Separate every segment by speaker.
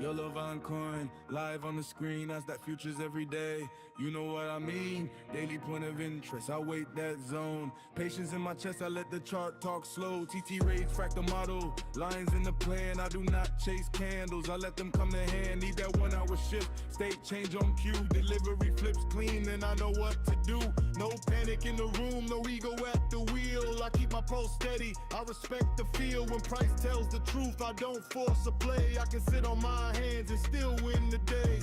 Speaker 1: YoloVanCoin, live on the screen, as that futures every day. You know what I mean? Daily point of interest, I wait that zone. Patience in my chest, I let the chart talk slow. TT rage, fractal model, lines in the plan. I do not chase candles, I let them come to hand. Need that 1 hour shift, state change on cue. Delivery flips clean, then I know what to do. No panic in the room, no ego at the wheel. I keep my pulse steady, I respect the feel. When price tells the truth, I don't force a play. I can sit on my hands and still win the day.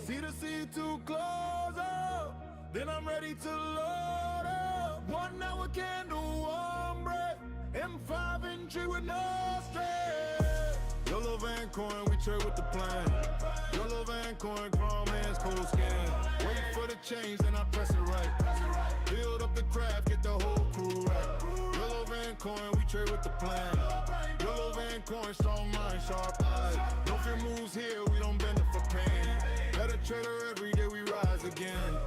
Speaker 1: See the sea too close up, then I'm ready to load up. 1 hour candle, warm breath, M5 entry with no stress. YoloVanCoin, we trade with the plan. YoloVanCoin, chrome hands, cold scan. Wait for the change, then I press it right. Build up the craft, get the whole crew right. YoloVanCoin, we trade with the plan. YoloVanCoin, strong mind, sharp eyes. No fear moves here, we don't bend it for pain. Better trader every day, we rise again.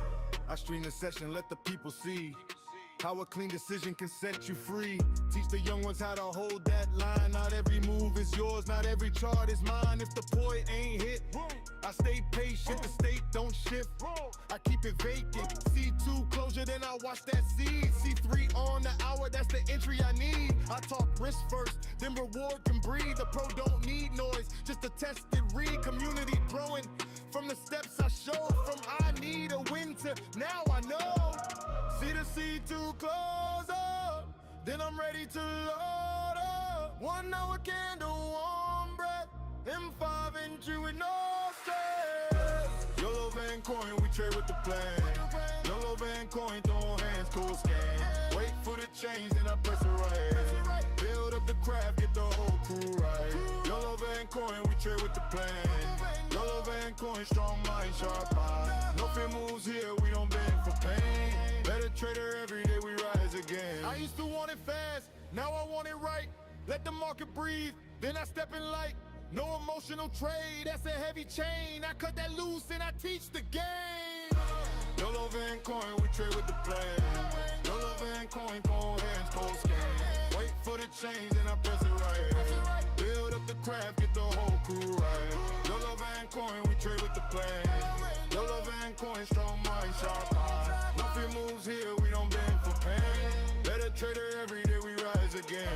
Speaker 1: I stream the session, let the people see how a clean decision can set you free. Teach the young ones how to hold that line. Not every move is yours, not every chart is mine. If the point ain't hit, I stay patient, the state don't shift. I keep it vacant. C2 closure, then I watch that seed. C3 on the hour, that's the entry I need. I talk risk first, then reward can breathe. The pro don't need noise, just a tested read. Community growing from the steps I show. From I need a win to now I know. See the C2 close up, then I'm ready to load up. 1 hour candle, warm breath, M5 entry with no stress. YoloVanCoin, we trade with the plan. YoloVanCoin, throw hands, cold scan. Wait for the change, then I press it right. Build up the craft, get the whole crew right. YoloVanCoin, we trade with the plan. YoloVanCoin, strong mind, sharp eye. No fear moves here, we don't bend for pain. Better trader every day, we rise again. I used to want it fast, now I want it right. Let the market breathe, then I step in light. No emotional trade, that's a heavy chain. I cut that loose and I teach the game. YoloVanCoin, we trade with the plan. YoloVanCoin, cold hands, cold scan. Wait for the change, then I press it right. Build up the craft, get the whole crew right. YoloVanCoin, we trade with the plan. YoloVanCoin, strong mind, sharp eye. No fear moves here, we don't bend for pain. Better trader every day, we rise again.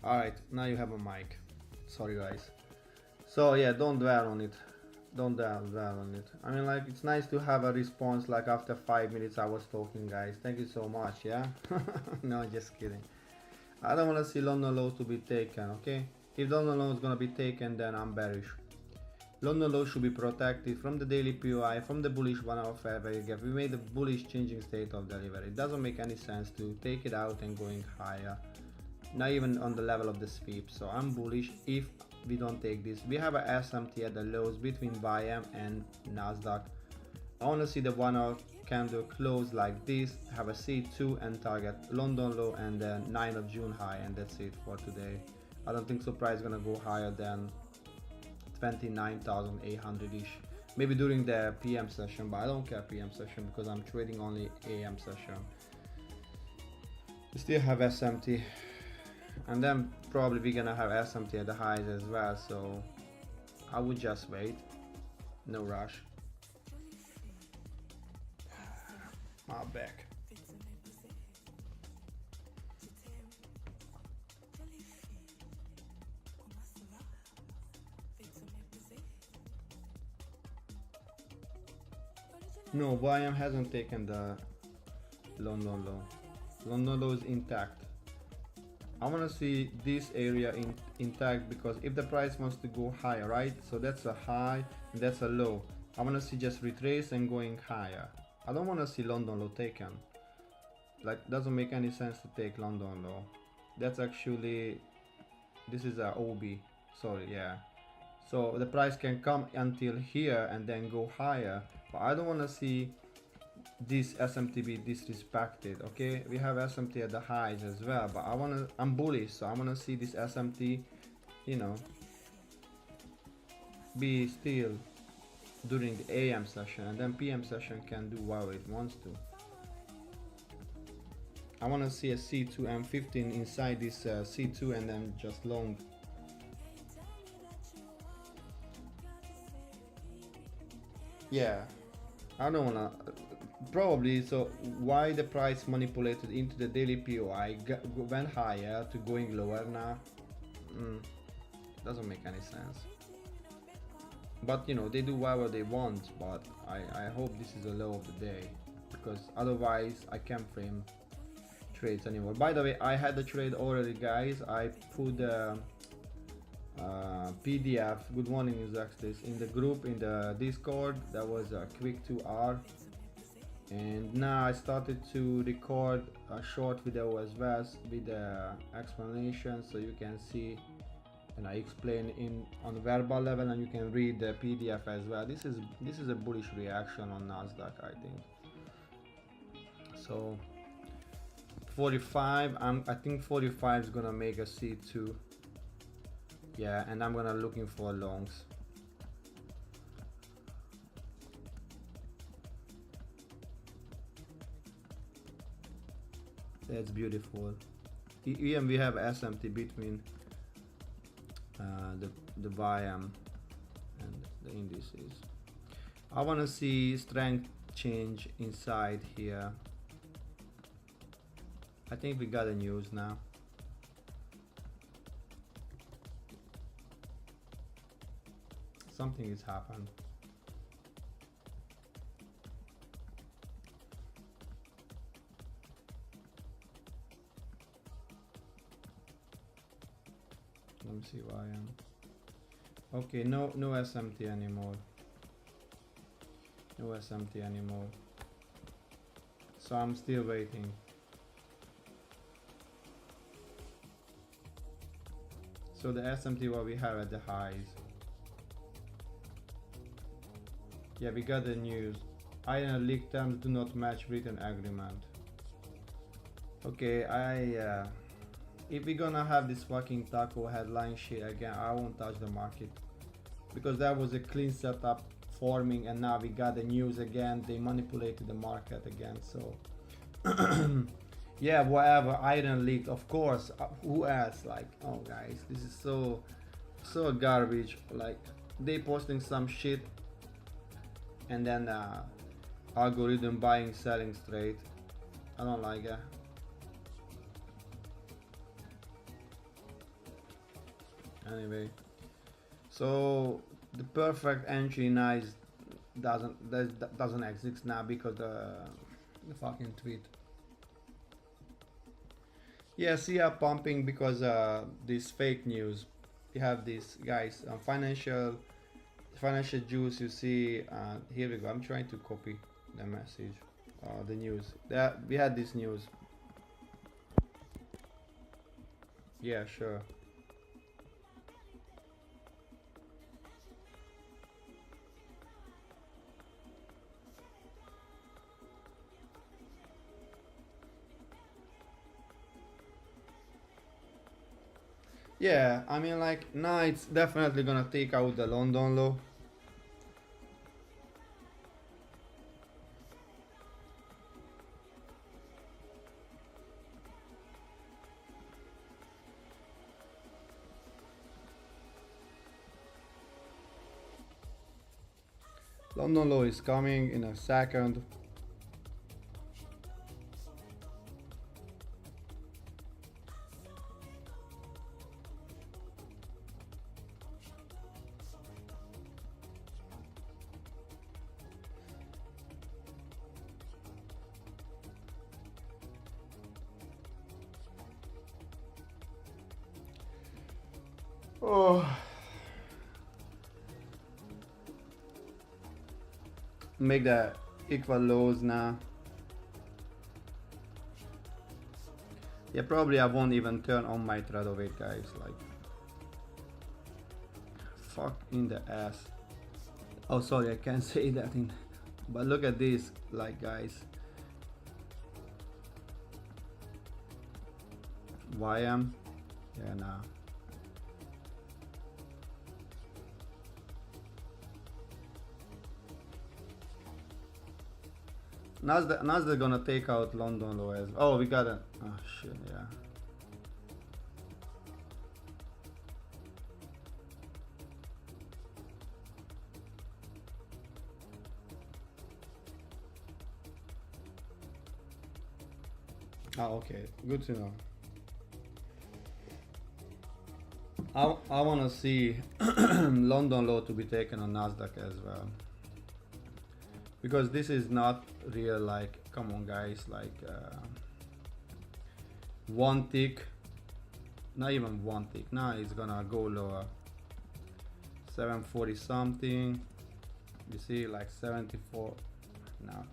Speaker 2: Alright, now you have a mic. Sorry guys. So yeah, don't dwell on it. Don't dwell on it. I mean, like, it's nice to have a response like after 5 minutes I was talking, guys. Thank you so much, yeah? No, just kidding. I don't want to see London lows to be taken, okay? If London low is gonna be taken, then I'm bearish. London low should be protected from the daily POI, from the bullish 1 hour fair value gap. We made a bullish changing state of delivery. It doesn't make any sense to take it out and going higher. Not even on the level of the sweep. So I'm bullish if we don't take this. We have a SMT at the lows between YM and Nasdaq. I want to see the 1 hour candle close like this, have a C2 and target London low and the 9th of June high, and that's it for today. I don't think so price is gonna go higher than 29,800-ish. Maybe during the PM session, but I don't care PM session because I'm trading only AM session. We still have SMT, and then probably we're gonna have SMT at the highs as well, so I would just wait, no rush. My back. No, YM hasn't taken the London low. London low is intact. I want to see this area intact, because if the price wants to go higher, right? So that's a high and that's a low. I want to see just retrace and going higher. I don't want to see London low taken. Like, doesn't make any sense to take London low. That's actually, this is a OB, sorry, yeah. So the price can come until here and then go higher, but I don't want to see this SMT be disrespected. Okay, we have SMT at the highs as well, but I'm bullish, so I want to see this SMT, you know, be still during the AM session, and then PM session can do whatever it wants to. I want to see a C2 M15 inside this C2 and then just long. Yeah, I don't wanna, probably. So why the price manipulated into the daily POI went higher to going lower now? Doesn't make any sense. But you know, they do whatever they want, but I hope this is a low of the day, because otherwise I can't frame trades anymore. By the way, I had the trade already, guys. I put PDF, good morning Zaxtis, in the group in the Discord. That was a quick 2 hour, and now I started to record a short video as well with the explanation, so you can see, and I explain in on verbal level, and you can read the PDF as well. This is a bullish reaction on Nasdaq, I think. So 45, I think 45 is gonna make a C2. Yeah, and I'm gonna looking for longs. That's beautiful. Even we have SMT between the YM and the indices. I want to see strength change inside here. I think we got a news now. Something has happened. Let me see why I am. Okay, no SMT anymore. No SMT anymore. So I'm still waiting. So the SMT what we have at the highs. Yeah, we got the news. Iron and leak terms do not match written agreement. Okay, if we're gonna have this fucking taco headline shit again, I won't touch the market, because that was a clean setup forming, and now we got the news again. They manipulated the market again. So yeah, whatever. Iron leaked, of course. Who else? Like, oh guys, this is so garbage. Like, they posting some shit, and then algorithm buying selling straight. I don't like it. Anyway, so the perfect entry nice doesn't exist now because the fucking tweet. Yeah, see, pumping because this fake news. You have these guys financial juice. You see, here we go. I'm trying to copy the message, the news. We had this news. Yeah, sure. Yeah, I mean, like, now it's definitely gonna take out the London low. London low is coming in a second. Oh. Make the equal lows now. Yeah, probably I won't even turn on my trade weight, guys. Like, fuck in the ass. Oh, sorry, I can't say that in. But look at this, like, guys. YM. Yeah, nah. Nasdaq gonna take out London low as well. Oh, we got it. Oh shit, yeah. Oh, okay, good to know. I wanna see London low to be taken on Nasdaq as well. Because this is not real, like, come on guys, like one tick, not even one tick, now it's gonna go lower. 740 something, you see, like 74 now.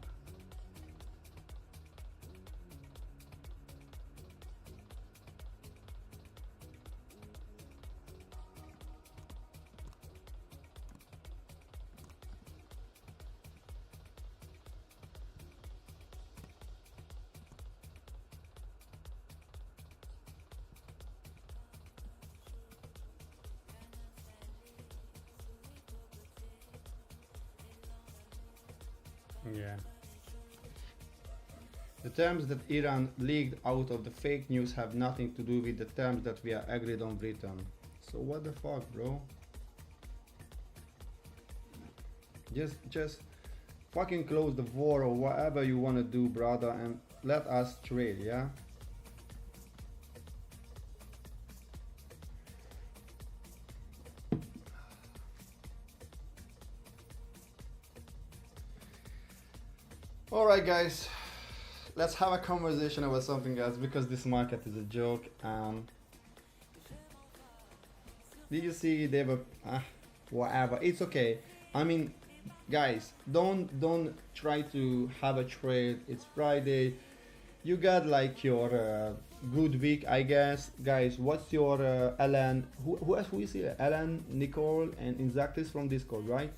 Speaker 2: Yeah. The terms that Iran leaked out of the fake news have nothing to do with the terms that we are agreed on Britain. So what the fuck, bro? Just fucking close the war or whatever you wanna do, brother, and let us trade, yeah? Alright guys, let's have a conversation about something else because this market is a joke. Did you see they were whatever, it's okay. I mean, guys, don't try to have a trade. It's Friday, you got like your good week, I guess. Guys, what's your Alan, who is here? Alan, Nicole and Inzactis from Discord, right?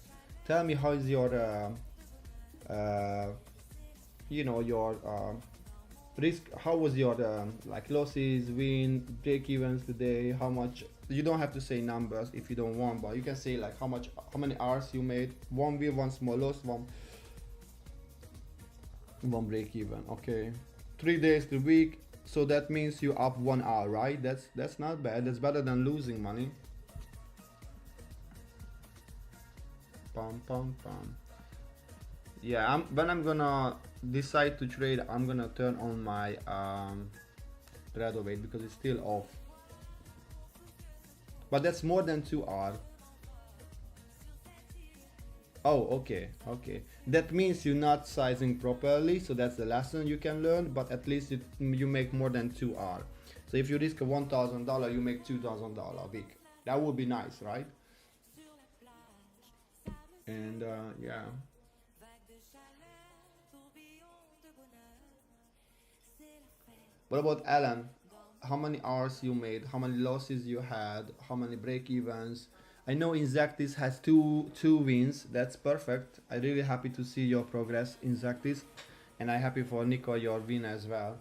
Speaker 2: Tell me how is your you know, your risk, how was your like losses, win, break evens today, how much, you don't have to say numbers if you don't want, but you can say like how many hours you made, one win, one small loss, one break even. Okay, 3 days to week, so that means you up 1 hour, right? That's not bad, that's better than losing money. Pum pum pum. Yeah, when I'm gonna decide to trade, I'm gonna turn on my trade weight because it's still off. but that's more than 2 hours. Oh, okay, okay. That means you're not sizing properly, so that's the lesson you can learn, but at least you make more than 2 hours. So if you risk a $1,000, you make $2,000 a week. That would be nice, right? And yeah. What about Alan? How many hours you made? How many losses you had? How many break evens? I know Inzactis has two wins. That's perfect. I'm really happy to see your progress, Inzactis, and I'm happy for Nico your win as well.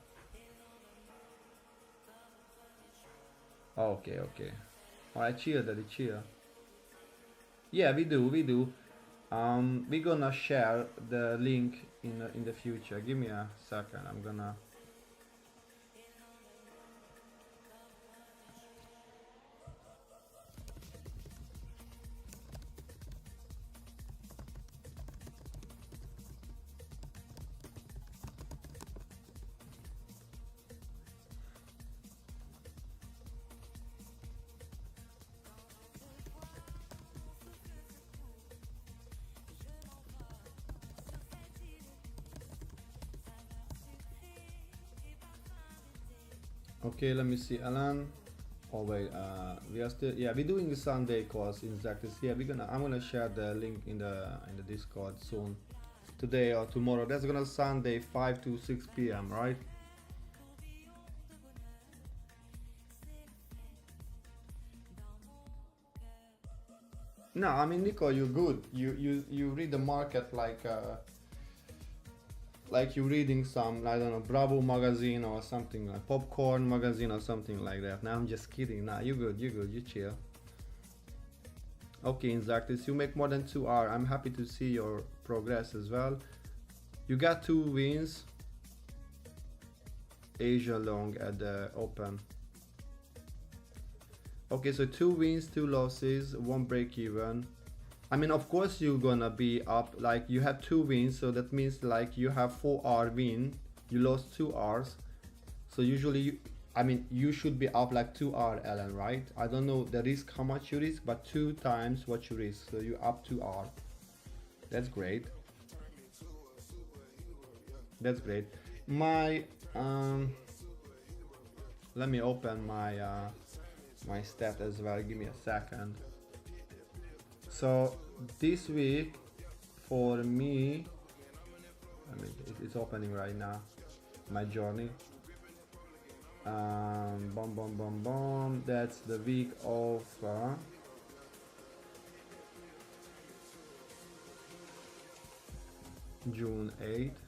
Speaker 2: Okay, okay. Alright, chill, daddy, chill. Yeah, we do. We're gonna share the link in the future. Give me a second. I'm gonna. Okay, let me see, Alan. Oh wait, we are still, yeah, we're doing the Sunday course in Zactis. Yeah, I'm gonna share the link in the Discord soon, today or tomorrow. That's gonna Sunday 5 to 6 p.m. right? No, I mean, Nico, you're good. You read the market like you're reading some, I don't know, Bravo magazine or something, like Popcorn magazine or something like that. Now I'm just kidding. Nah, you good, you chill. Okay, Inzactis, you make more than 2 hours. I'm happy to see your progress as well. You got 2 wins. Asia long at the open. Okay, so 2 wins, 2 losses, 1 break even. I mean, of course you're gonna be up, like you had 2 wins, so that means like you have 4-hour win, you lost 2 hours. So usually, I mean, you should be up like 2 hours, Ellen, right? I don't know the risk, how much you risk, but 2 times what you risk, so you're up 2 hours. That's great. That's great. My, let me open my, my stat as well, give me a second. So this week for me, I mean, it's opening right now, my journey. That's the week of June 8th.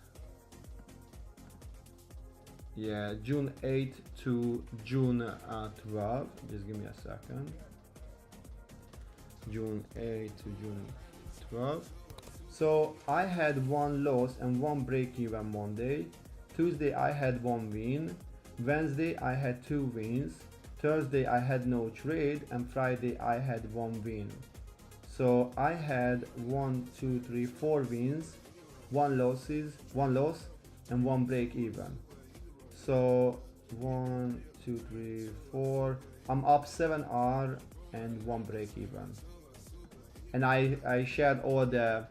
Speaker 2: Yeah, June 8th to June 12th. Just give me a second. June 8th to June 12th. So I had 1 loss and 1 break even Monday. Tuesday I had 1 win. Wednesday I had 2 wins. Thursday I had no trade, and Friday I had 1 win. So I had 1, 2, 3, 4 wins, 1 loss, and 1 break even. So 1, 2, 3, 4. I'm up 7 hours and 1 break even. And I shared all the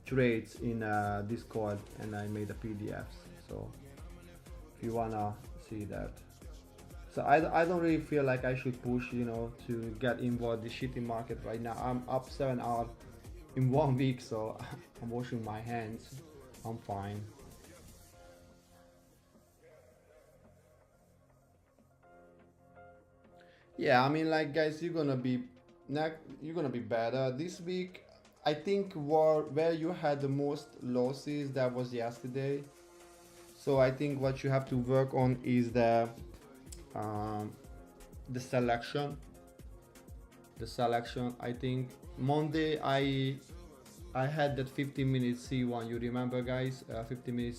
Speaker 2: trades in Discord, and I made the PDFs. So if you wanna see that. So I don't really feel like I should push, you know, to get involved in the shitty market right now. I'm up 7 hours in 1 week, so I'm washing my hands. I'm fine. Yeah, I mean, like, guys, you're gonna be better this week. I think where you had the most losses, that was yesterday. So I think what you have to work on is the selection. The selection. I think Monday I had that 15-minute C1. You remember, guys? 15-minute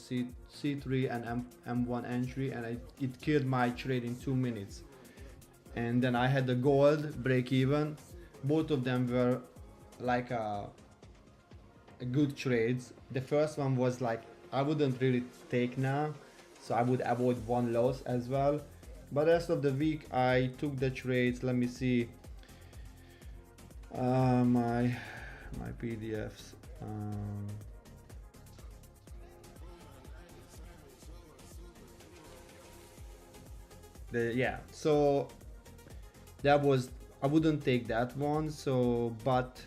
Speaker 2: C3 and M1 entry, and it killed my trade in 2 minutes. And then I had the gold break even. Both of them were like a good trades. The first one was like, I wouldn't really take now, so I would avoid 1 loss as well. But rest of the week I took the trades. Let me see. My PDFs. Yeah, so that was, I wouldn't take that one. So but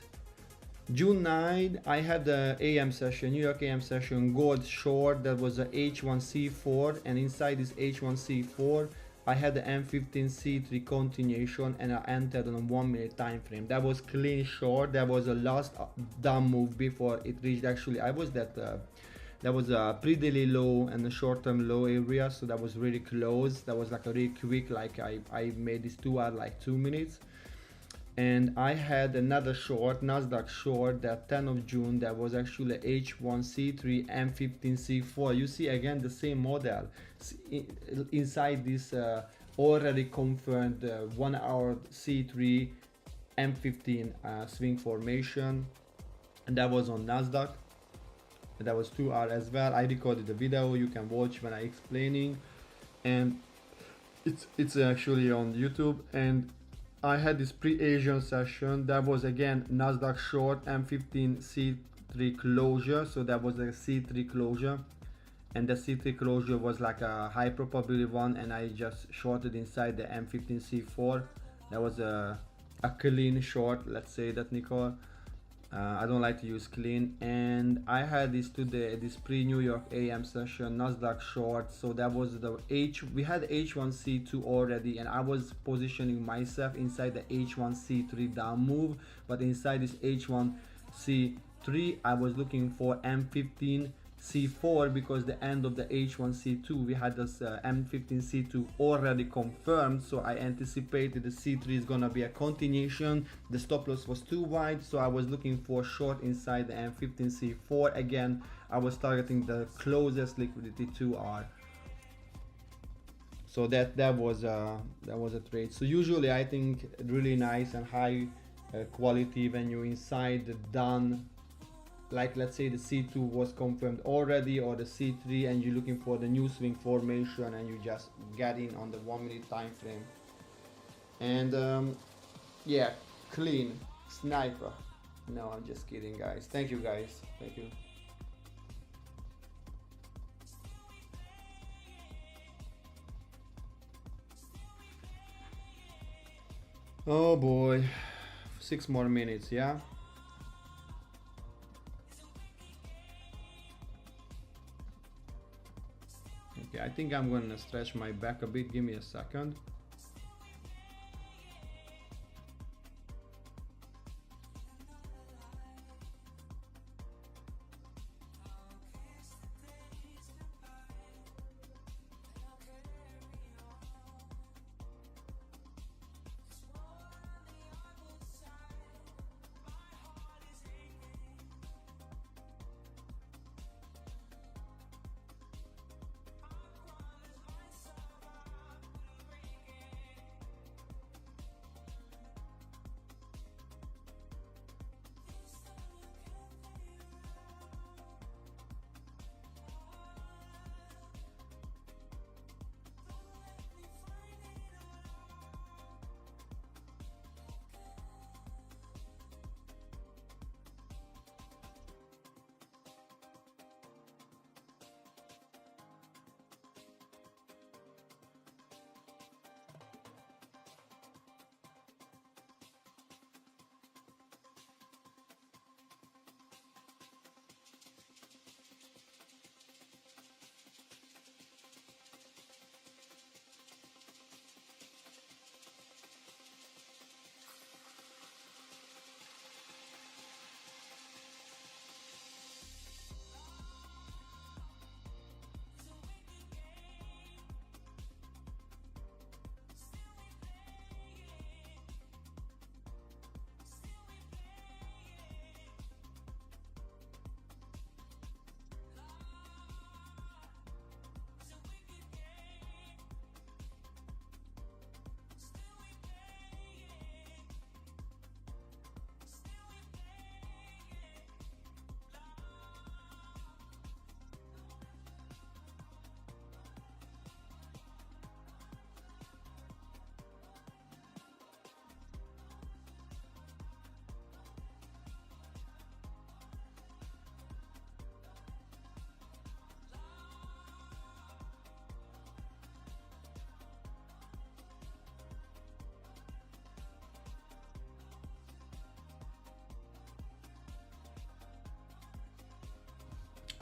Speaker 2: June 9, I had the AM session, New York AM session, gold short. That was a H1C4, and inside this H1C4 I had the M15C3 continuation, and I entered on a 1 minute time frame. That was clean short. That was the last dumb move before it reached, actually I was that was a pre-daily low and a short-term low area, so that was really close. That was like a really quick, like I made this 2 hour like 2 minutes. And I had another short, Nasdaq short, that 10 of June, that was actually H1C3 M15C4. You see again the same model inside this already confirmed 1 hour C3 M15 swing formation, and that was on Nasdaq. And that was 2 hour as well. I recorded the video, you can watch when I explaining, and it's actually on YouTube. And I had this pre-Asian session that was again Nasdaq short M15 C3 closure, so that was a C3 closure, and the C3 closure was like a high probability one, and I just shorted inside the M15 C4. That was a clean short, let's say that, Nicole. I don't like to use clean. And I had this today, this pre-New York AM session, Nasdaq short. So that was the we had H1C2 already, and I was positioning myself inside the H1C3 down move, but inside this H1C3 I was looking for M15C4, because the end of the H1C2 we had this M15C2 already confirmed, so I anticipated the C3 is gonna be a continuation. The stop loss was too wide, so I was looking for short inside the M15C4. Again, I was targeting the closest liquidity 2R. So that was a trade. So usually I think really nice and high quality when you're inside the done, like let's say the C2 was confirmed already, or the C3, and you're looking for the new swing formation, and you just get in on the 1 minute time frame. And yeah, clean sniper. No, I'm just kidding, guys. Thank you, guys. Thank you. Oh boy, 6 more minutes, yeah. Okay, I think I'm gonna stretch my back a bit. Give me a second.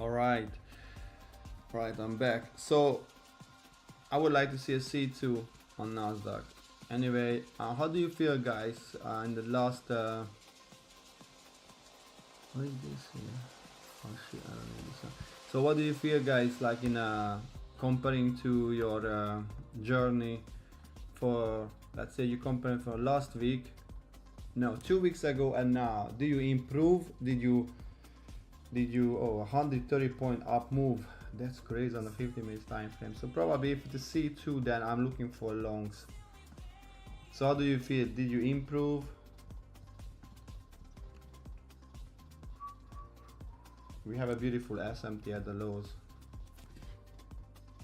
Speaker 2: All right, I'm back. So I would like to see a C2 on Nasdaq. Anyway, how do you feel, guys? In the last what is this here? Oh shit, I don't know this one. So what do you feel, guys, like in comparing to your journey for, let's say you compare for last week, no, 2 weeks ago and now? Do you improve? Did you 130 point up move? That's crazy on a 50 minutes time frame. So probably if it's a C2, then I'm looking for longs. So how do you feel? Did you improve? We have a beautiful SMT at the lows.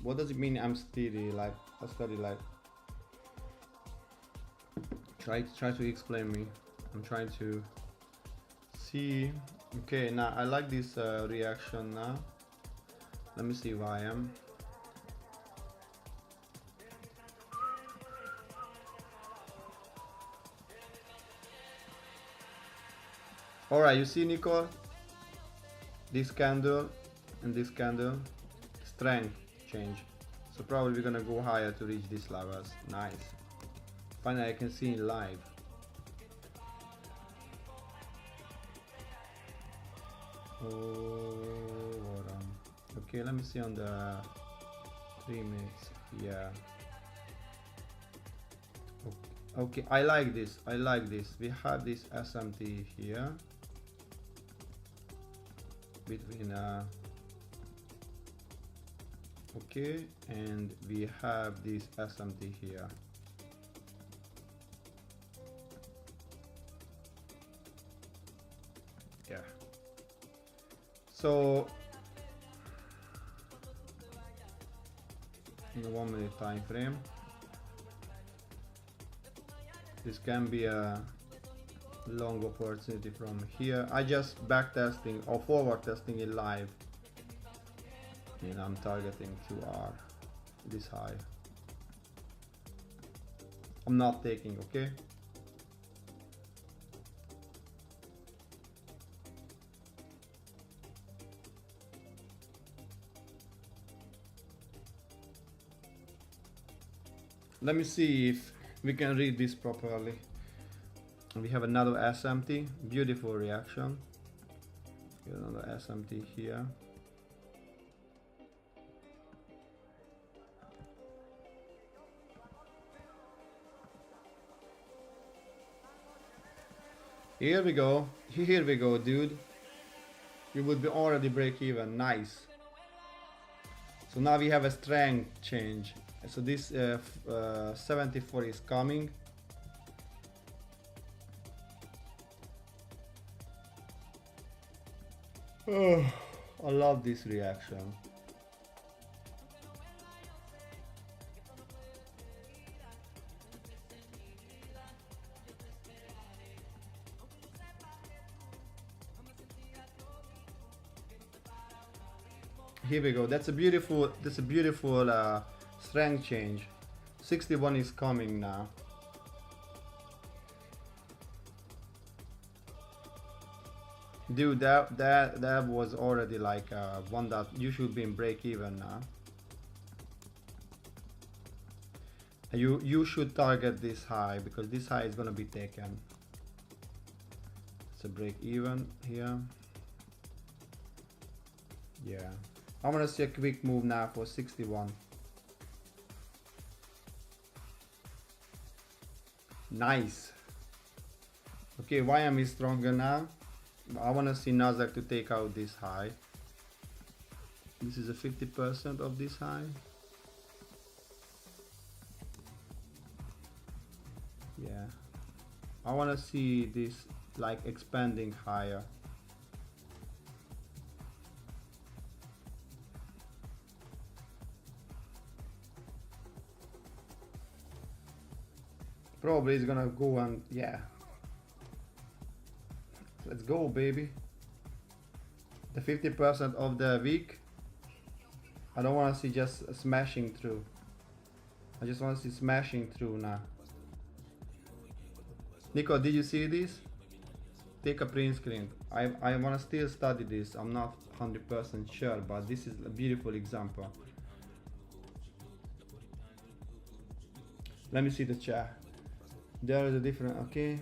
Speaker 2: What does it mean I'm steady? Like I study, like try to explain me. I'm trying to see. Okay, now I like this reaction now. Let me see why I am. Alright, you see, Nicole? This candle and this candle, strength change. So probably we're gonna go higher to reach these levels. Nice. Finally I can see in live. Oh, okay, let me see on the 3 minutes. Yeah. Okay, I like this. We have this SMT here between okay, and we have this SMT here. Yeah. So in a 1 minute time frame, this can be a long opportunity from here. I just back testing or forward testing it live, and I'm targeting 2R, this high. I'm not taking, okay? Let me see if we can read this properly. We have another SMT, beautiful reaction. Another SMT here. Here we go, dude. You would be already break even, nice. So now we have a strength change. So this 74 is coming. Oh, I love this reaction. Here we go. That's a beautiful strength change. 61 is coming now. Dude, that was already like one that you should be in break even now. You should target this high because this high is gonna be taken. It's a break even here. Yeah, I wanna see a quick move now for 61. Nice. Okay, YM is stronger now. I want to see Nasdaq to take out this high. This is a 50% of this high. Yeah, I want to see this like expanding higher. Probably it's gonna go and yeah. Let's go, baby. The 50% of the week. I don't want to see just smashing through. I just want to see smashing through now. Nico, did you see this? take a print screen. I want to still study this. I'm not 100% sure, but this is a beautiful example. Let me see the chat. There is a different, okay.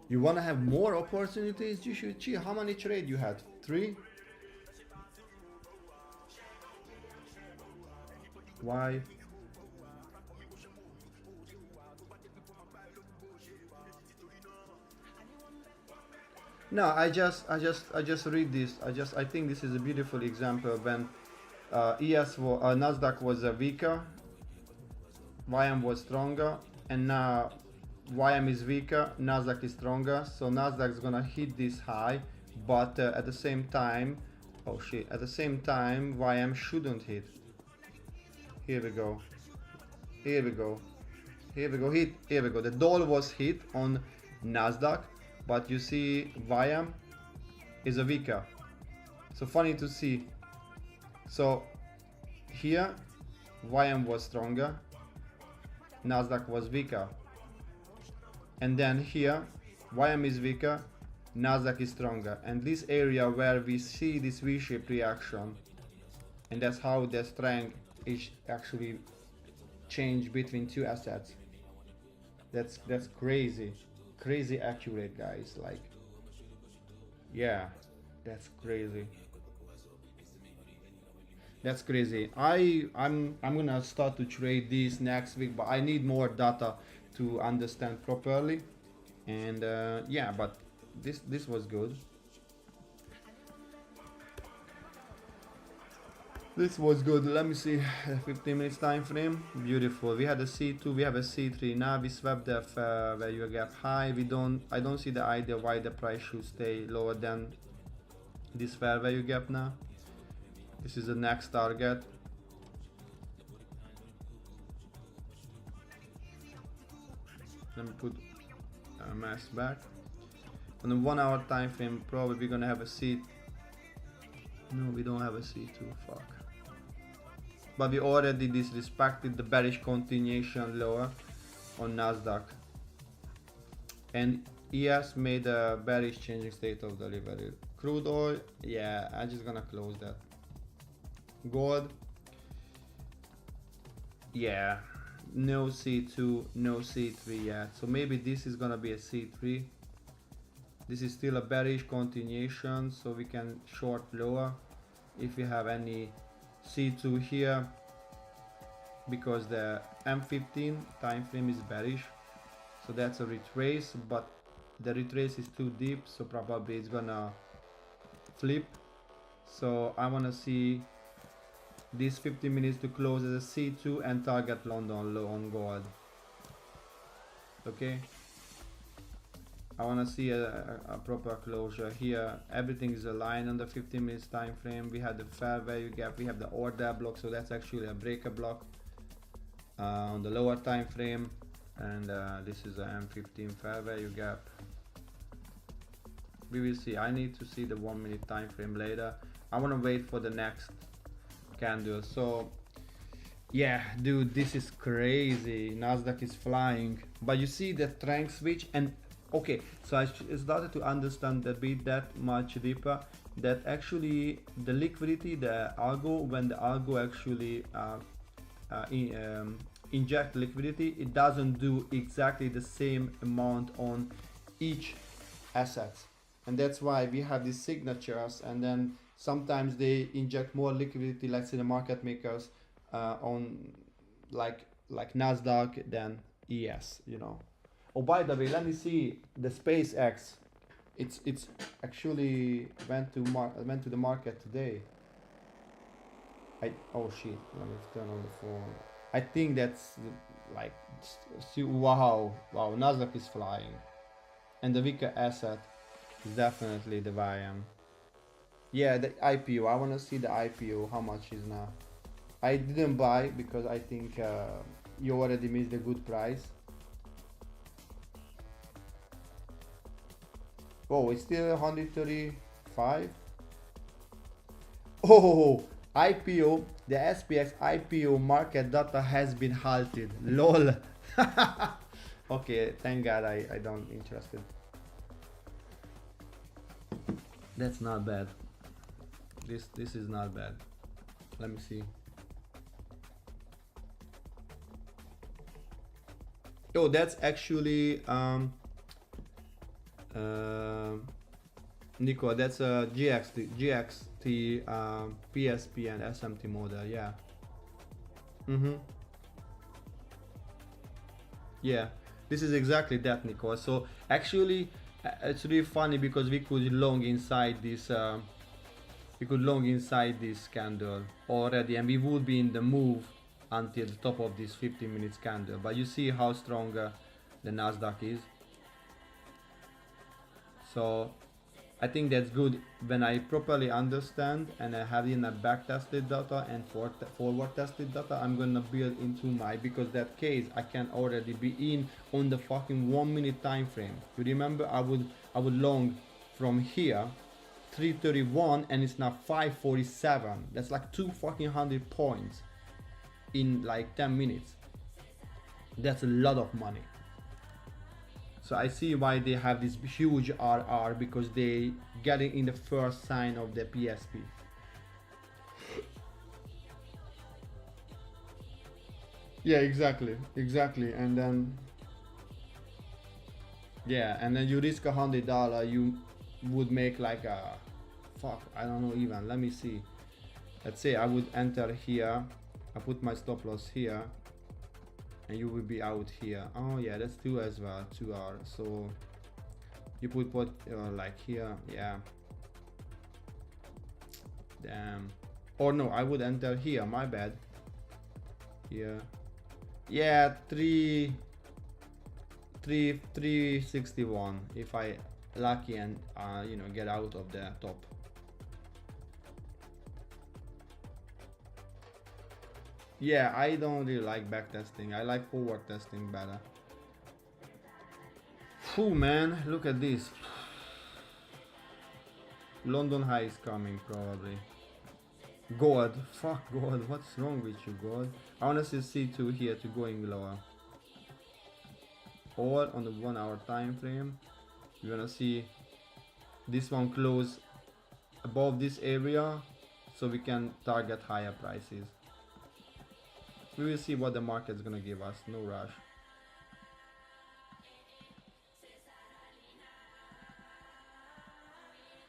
Speaker 2: You want to have more opportunities? You should see how many trade you had. 3? Why? No, I just read this. I think this is a beautiful example when Nasdaq was weaker, YM was stronger, and now YM is weaker, Nasdaq is stronger. So Nasdaq is gonna hit this high, but at the same time, oh shit! At the same time, YM shouldn't hit. Here we go. Here we go. Here we go. Hit. Here we go. The doll was hit on Nasdaq, but you see YM is a weaker. So funny to see. So here YM was stronger, Nasdaq was weaker. And then here YM is weaker, Nasdaq is stronger. And this area where we see this V-shaped reaction, and that's how the strength is actually changed between two assets. That's crazy. Crazy accurate, guys. Like, yeah, that's crazy. That's crazy. I'm gonna start to trade these next week, but I need more data to understand properly. And yeah, but this was good. This was good. Let me see. 15 minutes time frame. Beautiful. We had a C2, we have a C3. Now we swept the fair value gap high. I don't see the idea why the price should stay lower than this fair value gap now. This is the next target. Let me put a mask back. On the 1 hour time frame, probably we're gonna have a C. No, we don't have a C2. Fuck. But we already disrespected the bearish continuation lower on Nasdaq. And ES made a bearish changing state of delivery. Crude oil, yeah, I'm just gonna close that. Gold, yeah, no C2, no C3 yet. So maybe this is gonna be a C3. This is still a bearish continuation, so we can short lower if we have any C2 here, because the M15 time frame is bearish. So that's a retrace, but the retrace is too deep, so probably it's gonna flip. So I wanna see these 50 minutes to close as a C2 and target London low on gold. Okay, I want to see a proper closure here. Everything is aligned on the 15 minutes time frame. We have the fair value gap, we have the order block, so that's actually a breaker block on the lower time frame, and this is a M15 fair value gap. We will see. I need to see the 1 minute time frame later. I want to wait for the next candle. So yeah, dude, this is crazy. Nasdaq is flying, but you see the trend switch. And okay, so I started to understand a bit that much deeper that actually the liquidity, the algo, when the algo actually inject liquidity, it doesn't do exactly the same amount on each asset, and that's why we have these signatures, and then sometimes they inject more liquidity, let's say the market makers, on like Nasdaq than ES, you know. Oh, by the way, let me see the SpaceX. It's actually went to the market today. Oh shit, let me turn on the phone. I think that's like, wow, Nasdaq is flying, and the weaker asset is definitely the YM. Yeah, the IPO. I want to see the IPO. How much is now? I didn't buy because I think you already missed a good price. Oh, it's still 135. Oh, IPO, the SPX IPO market data has been halted. LOL. Okay, thank God I don't interested. That's not bad. This is not bad. Let me see. Oh, that's actually Nico, that's a GXT PSP and SMT model, yeah. Yeah, this is exactly that, Nico. So actually it's really funny because we could long inside this candle already, and we would be in the move until the top of this 15 minutes candle. But you see how strong the Nasdaq is. So I think that's good when I properly understand and I have in a back tested data and forward tested data. I'm gonna build into my, because that case I can already be in on the fucking 1 minute time frame. You remember I would long from here 331 and it's now 547. That's like 200 points in like 10 minutes. That's a lot of money. So I see why they have this huge RR, because they getting in the first sign of the PSP. Yeah, exactly, and then yeah, and then you risk $100, you would make like a fuck, I don't know even. Let me see. Let's say I would enter here, I put my stop loss here, and you will be out here. Oh yeah, that's 2 as well, 2 hours. So you put what like here, yeah. Damn. Or no, I would enter here, my bad. Here. Yeah, 361 if I lucky and you know, get out of the top. Yeah, I don't really like back testing. I like forward testing better. Phew, man, look at this. London high is coming probably. Gold, fuck gold, what's wrong with you, gold? I wanna see C2 here to going lower. Or on the 1 hour time frame, you're gonna see this one close above this area, so we can target higher prices. We will see what the market's gonna give us, no rush.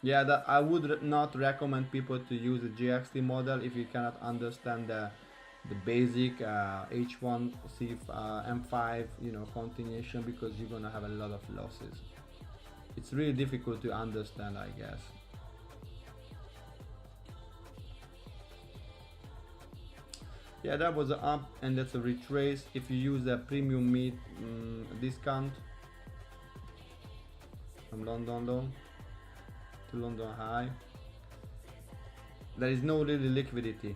Speaker 2: Yeah, that I would not recommend people to use the GXT model if you cannot understand the basic H1 C M5, you know, continuation, because you're gonna have a lot of losses. It's really difficult to understand, I guess. Yeah, that was an up, and that's a retrace. If you use a premium meat discount from London low to London high, there is no really liquidity,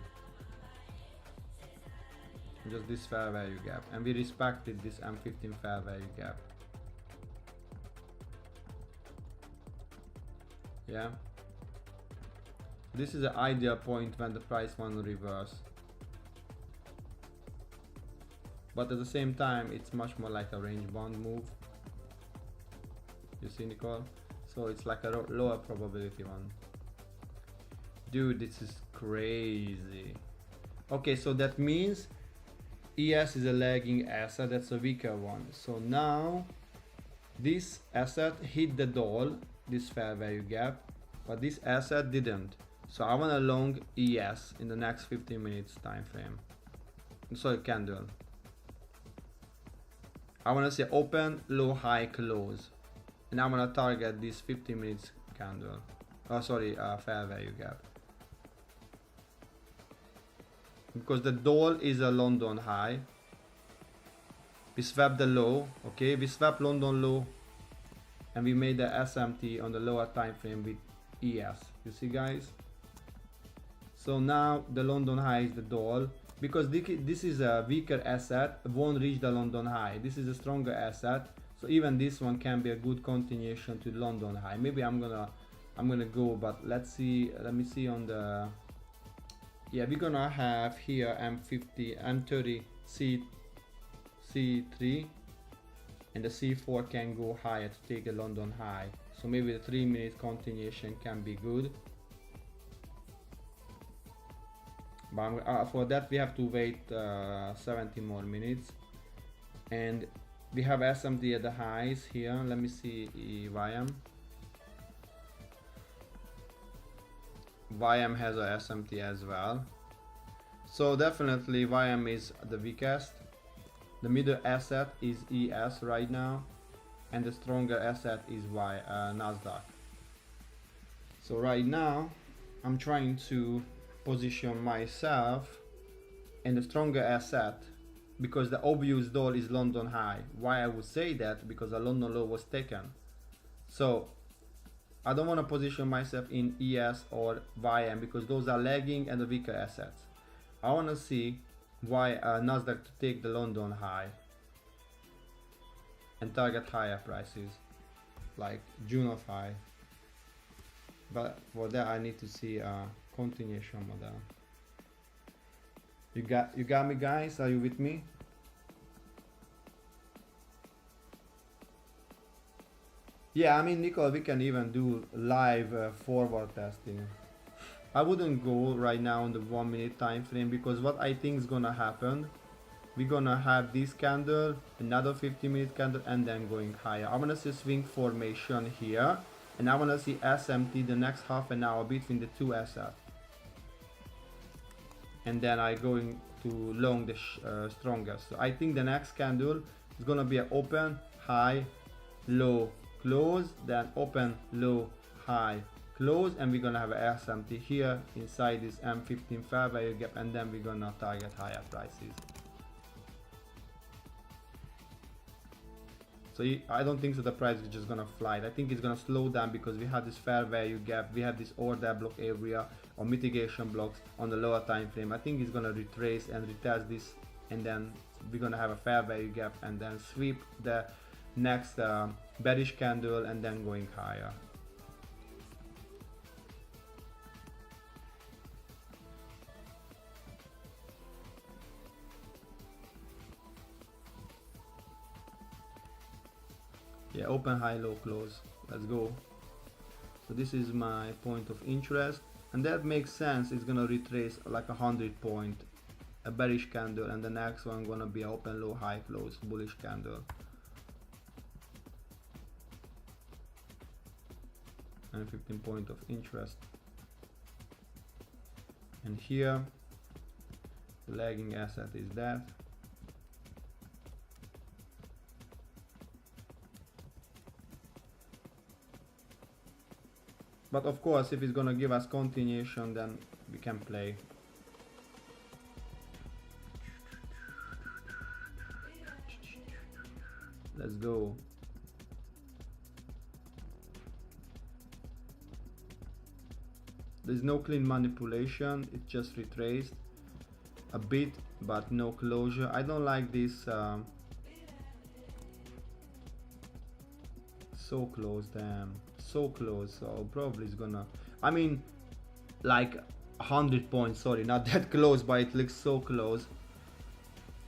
Speaker 2: just this fair value gap, and we respected this M15 fair value gap. Yeah, this is the ideal point when the price want to reverse, but at the same time it's much more like a range bound move. You see, Nicole? So it's like a lower probability one. Dude, this is crazy. Okay, so that means ES is a lagging asset, that's a weaker one. So now this asset hit the doll, this fair value gap, but this asset didn't. So I want a long ES in the next 15 minutes time frame. Sorry, candle. I want to say open, low, high, close, and I'm gonna target this 15 minutes candle. Oh, sorry, fair value gap, because the doll is a London high. We swapped the low, okay, we swapped London low, and we made the SMT on the lower time frame with ES. You see, guys? So now the London high is the doll, because this is a weaker asset, won't reach the London high. This is a stronger asset, so even this one can be a good continuation to London high. Maybe I'm gonna go, but let's see. Let me see on the, yeah, we're gonna have here M50, M30, C3, and the C4 can go higher to take a London high. So maybe the 3-minute continuation can be good. But for that we have to wait 70 more minutes. And we have SMT at the highs here. Let me see YM. YM has a SMT as well. So definitely YM is the weakest. The middle asset is ES right now, and the stronger asset is Nasdaq. So right now I'm trying to position myself in the stronger asset, because the obvious door is London high. Why I would say that? Because the London low was taken. So I don't want to position myself in ES or YM because those are lagging and the weaker assets. I want to see why Nasdaq to take the London high and target higher prices like June of high. But for that I need to see a continuation model. You got me, guys? Are you with me? Yeah, I mean, Nicole, we can even do live forward testing. I wouldn't go right now on the 1 minute time frame, because what I think is gonna happen, we're gonna have this candle, another 50-minute candle, and then going higher. I wanna see swing formation here, and I wanna see SMT the next half an hour between the two assets, and then I going to long the strongest. So I think the next candle is gonna be an open, high, low, close, then open, low, high, close, and we're gonna have a SMT here inside this M15 fair value gap, and then we're gonna target higher prices. So I don't think so the price is just gonna fly. I think it's gonna slow down because we have this fair value gap, we have this order block area or mitigation blocks on the lower time frame. I think it's gonna retrace and retest this, and then we're gonna have a fair value gap and then sweep the next bearish candle and then going higher. Yeah, open, high, low, close. Let's go. So this is my point of interest, and that makes sense. It's gonna retrace like 100 point, a bearish candle, and the next one gonna be open, low, high, close, bullish candle. And 15 point of interest. And here the lagging asset is that. But of course, if it's gonna give us continuation, then we can play. Let's go. There's no clean manipulation, it just retraced a bit, but no closure. I don't like this. So close, damn. So close. So probably it's gonna, I mean, like 100 points, sorry, not that close, but it looks so close.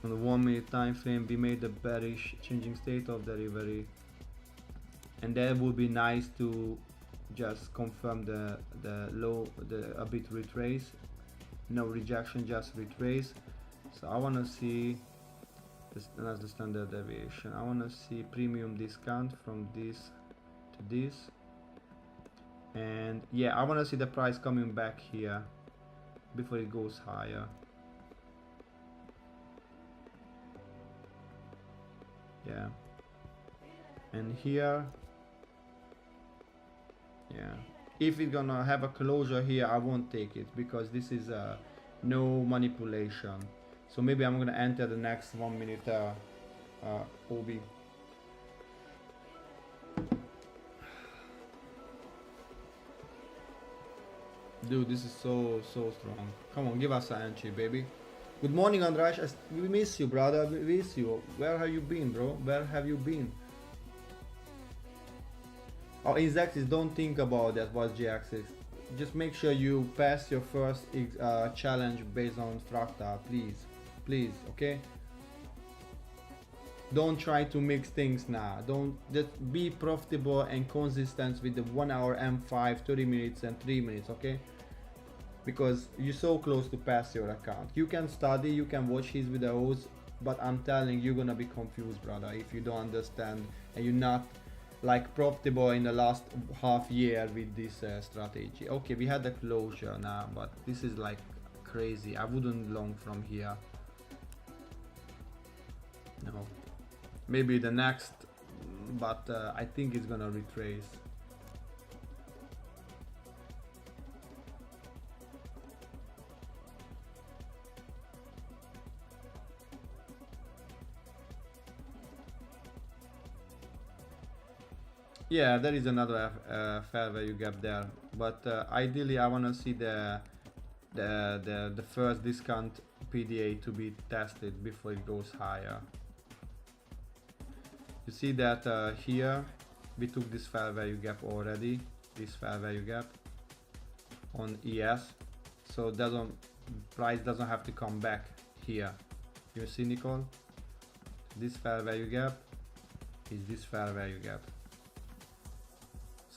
Speaker 2: On the 1 minute time frame we made a bearish changing state of delivery, and that would be nice to just confirm the low, a bit retrace, no rejection, just retrace. So I want to see this, that's the standard deviation. I want to see premium discount from this to this, and yeah, I want to see the price coming back here before it goes higher. Yeah, and here, yeah, if it's gonna have a closure here, I won't take it because this is no manipulation. So maybe I'm gonna enter the next 1 minute OB. Dude, this is so strong. Come on, give us an entry, baby. Good morning, Andras. We miss you, brother. We miss you. Where have you been, bro? Where have you been? Oh, exactly. Don't think about that. What's G-axis? Just make sure you pass your first challenge based on fractal, please. Please, okay? Don't try to mix things now. Don't just be profitable and consistent with the 1 hour M5, 30 minutes and 3 minutes, okay? Because you're so close to pass your account. You can study, you can watch his videos, but I'm telling you, you're gonna be confused, brother, if you don't understand and you're not like profitable in the last half year with this strategy. Okay, we had the closure now, but this is like crazy. I wouldn't long from here. No, maybe the next, but I think it's gonna retrace. Yeah, there is another fair value gap there, but ideally I want to see the first discount PDA to be tested before it goes higher. You see that here we took this fair value gap already, this fair value gap on ES, so price doesn't have to come back here. You see, Nicole, this fair value gap is this fair value gap.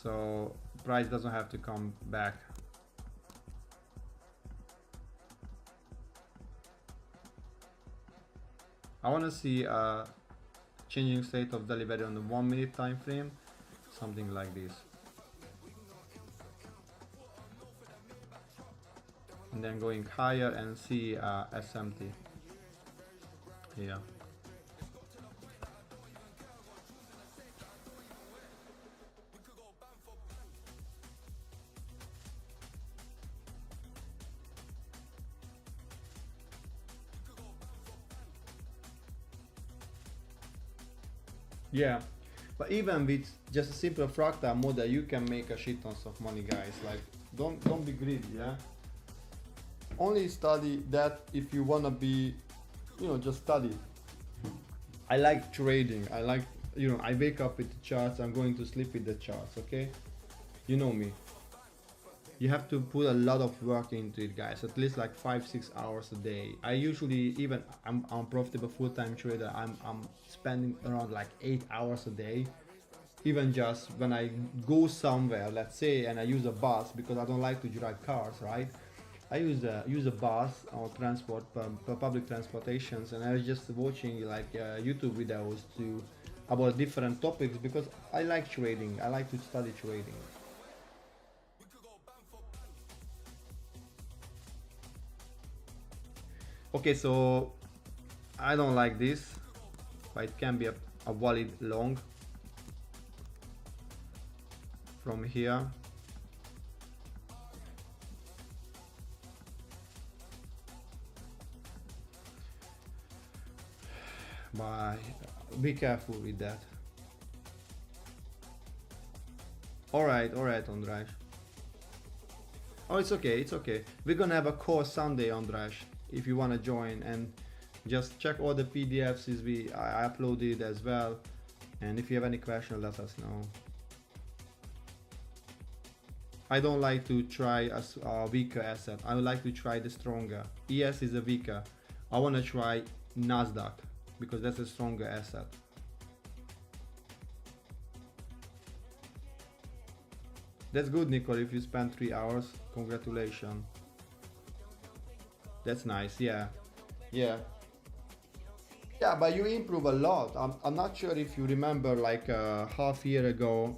Speaker 2: So price doesn't have to come back. I want to see a changing state of delivery on the 1 minute time frame, something like this. And then going higher and see SMT here. Yeah, but even with just a simple fractal model, you can make a shit tons of money, guys. Like, don't be greedy, yeah. Only study that if you wanna be, you know, just study. I like trading. I like, you know, I wake up with the charts. I'm going to sleep with the charts. Okay, you know me. You have to put a lot of work into it, guys, at least like 5-6 hours a day. I usually, even I'm profitable full-time trader, I'm spending around like 8 hours a day, even just when I go somewhere, let's say, and I use a bus, because I don't like to drive cars, right? I use a bus or transport, public transportations, and I was just watching like YouTube videos about different topics, because I like trading. I like to study trading. Okay, so I don't like this, but it can be a valid long from here. But be careful with that. Alright, Andras. Oh, it's okay, it's okay. We're gonna have a course Sunday, Andras, if you wanna join, and just check all the PDFs I uploaded as well. And if you have any questions, let us know. I don't like to try a weaker asset. I would like to try the stronger. ES is a weaker. I wanna try Nasdaq, because that's a stronger asset. That's good, Nicole, if you spend 3 hours, congratulations. That's nice, yeah. Yeah, but you improve a lot. I'm not sure if you remember, like half year ago,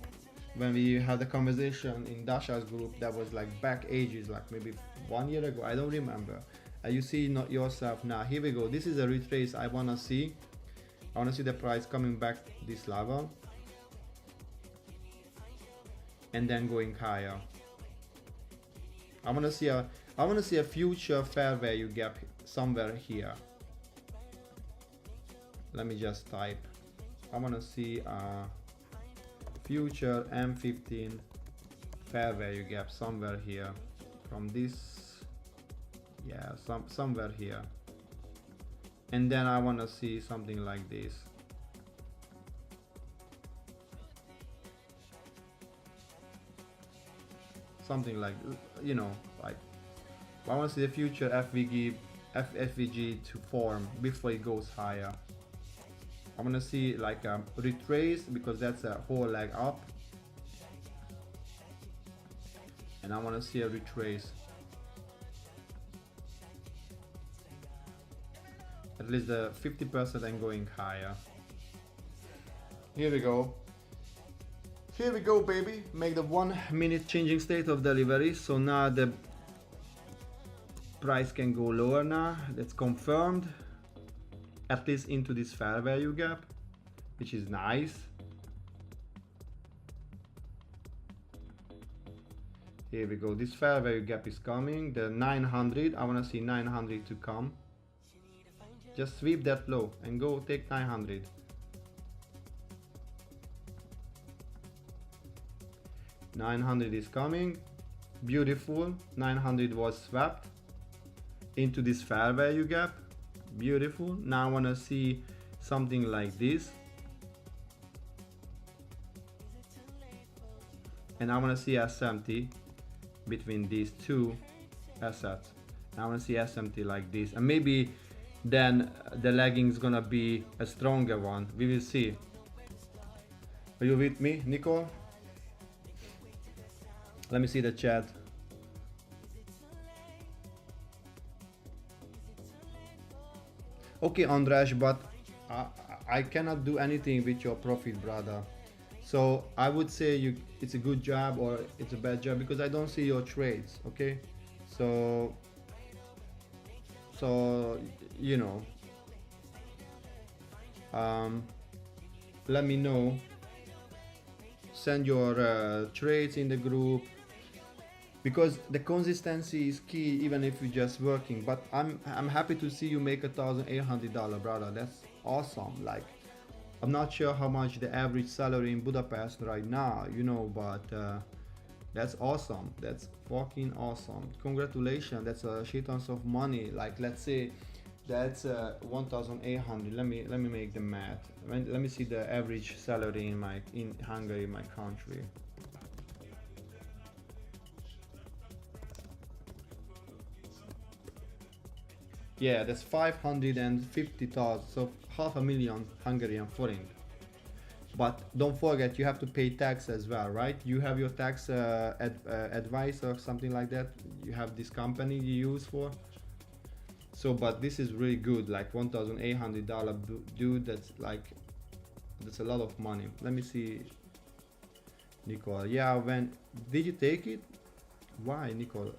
Speaker 2: when we had a conversation in Dasha's group, that was like back ages, like maybe 1 year ago, I don't remember. You see not yourself now. Here we go. This is a retrace I wanna see. I wanna see the price coming back this level and then going higher. I wanna see a future fair value gap somewhere here. Let me just type. I wanna see a future M15 fair value gap somewhere here. From this, yeah, somewhere here. and then I want to see something like this. Something like, you know, like I want to see the future FVG to form before it goes higher. I want to see like a retrace because that's a whole leg up, and I want to see a retrace, at least the 50% and going higher. Here we go. Here we go, baby. Make the 1 minute changing state of delivery. So now the price can go lower now. That's confirmed. At least into this fair value gap, which is nice. Here we go. This fair value gap is coming. The 900. I want to see 900 to come. Just sweep that low and go take 900. $900 is coming. Beautiful. 900 was swept into this fair value gap. Beautiful. Now I want to see something like this, and I want to see SMT between these two assets. I want to see SMT like this, and maybe then the lagging is gonna be a stronger one. We will see. Are you with me, Nicole? Let me see the chat. Okay, Andras, but I cannot do anything with your profit, brother. So I would say it's a good job or it's a bad job because I don't see your trades. Okay, so you know, let me know. Send your trades in the group, because the consistency is key even if you're just working. But I'm happy to see you make $1,800, brother. That's awesome. Like, I'm not sure how much the average salary in Budapest right now, you know, but that's awesome. That's fucking awesome. Congratulations. That's a shit tons of money. Like, let's say that's 1,800. Let me make the math. Let me see the average salary in Hungary, my country. Yeah, that's 550,000, so 500,000 Hungarian forint. But don't forget, you have to pay tax as well, right? You have your tax advice or something like that. You have this company you use for. So, but this is really good, like $1,800, dude. That's a lot of money. Let me see, Nicole. Yeah, when did you take it? Why, Nicole?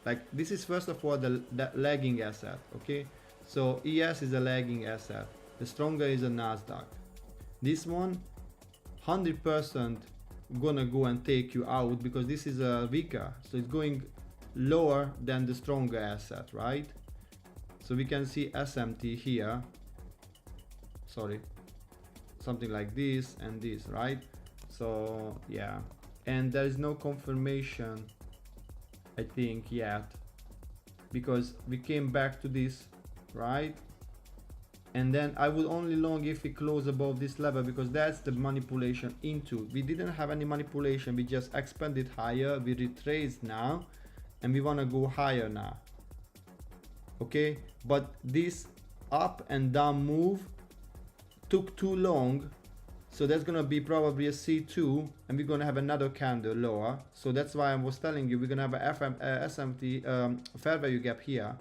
Speaker 2: Like, this is first of all the lagging asset, okay? So ES is a lagging asset. The stronger is a Nasdaq. This one, 100% gonna go and take you out because this is a weaker. So it's going lower than the stronger asset, right? So we can see SMT here. Sorry, something like this and this, right? So yeah, and there is no confirmation, I think, yet, because we came back to this, right? And then I would only long if we close above this level, because that's the manipulation into. We didn't have any manipulation, we just expanded higher, we retraced now, and we want to go higher now. Okay, but this up and down move took too long, so that's gonna be probably a C2, and we're gonna have another candle lower. So that's why I was telling you we're gonna have a SMT fair value gap here,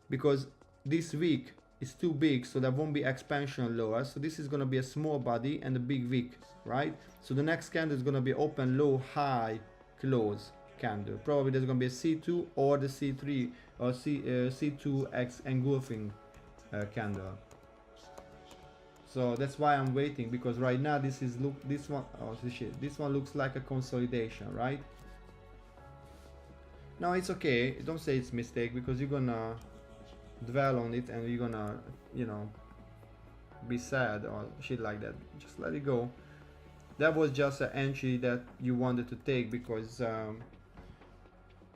Speaker 2: because this week is too big, so there won't be expansion lower. So this is gonna be a small body and a big wick, right? So the next candle is gonna be open, low, high, close candle. Probably there's gonna be a C2 or the C3 or C2X engulfing candle. So that's why I'm waiting, because right now this one looks like a consolidation, right? No, it's okay. Don't say it's mistake, because you're gonna dwell on it and you're gonna, you know, be sad or shit like that. Just let it go. That was just an entry that you wanted to take because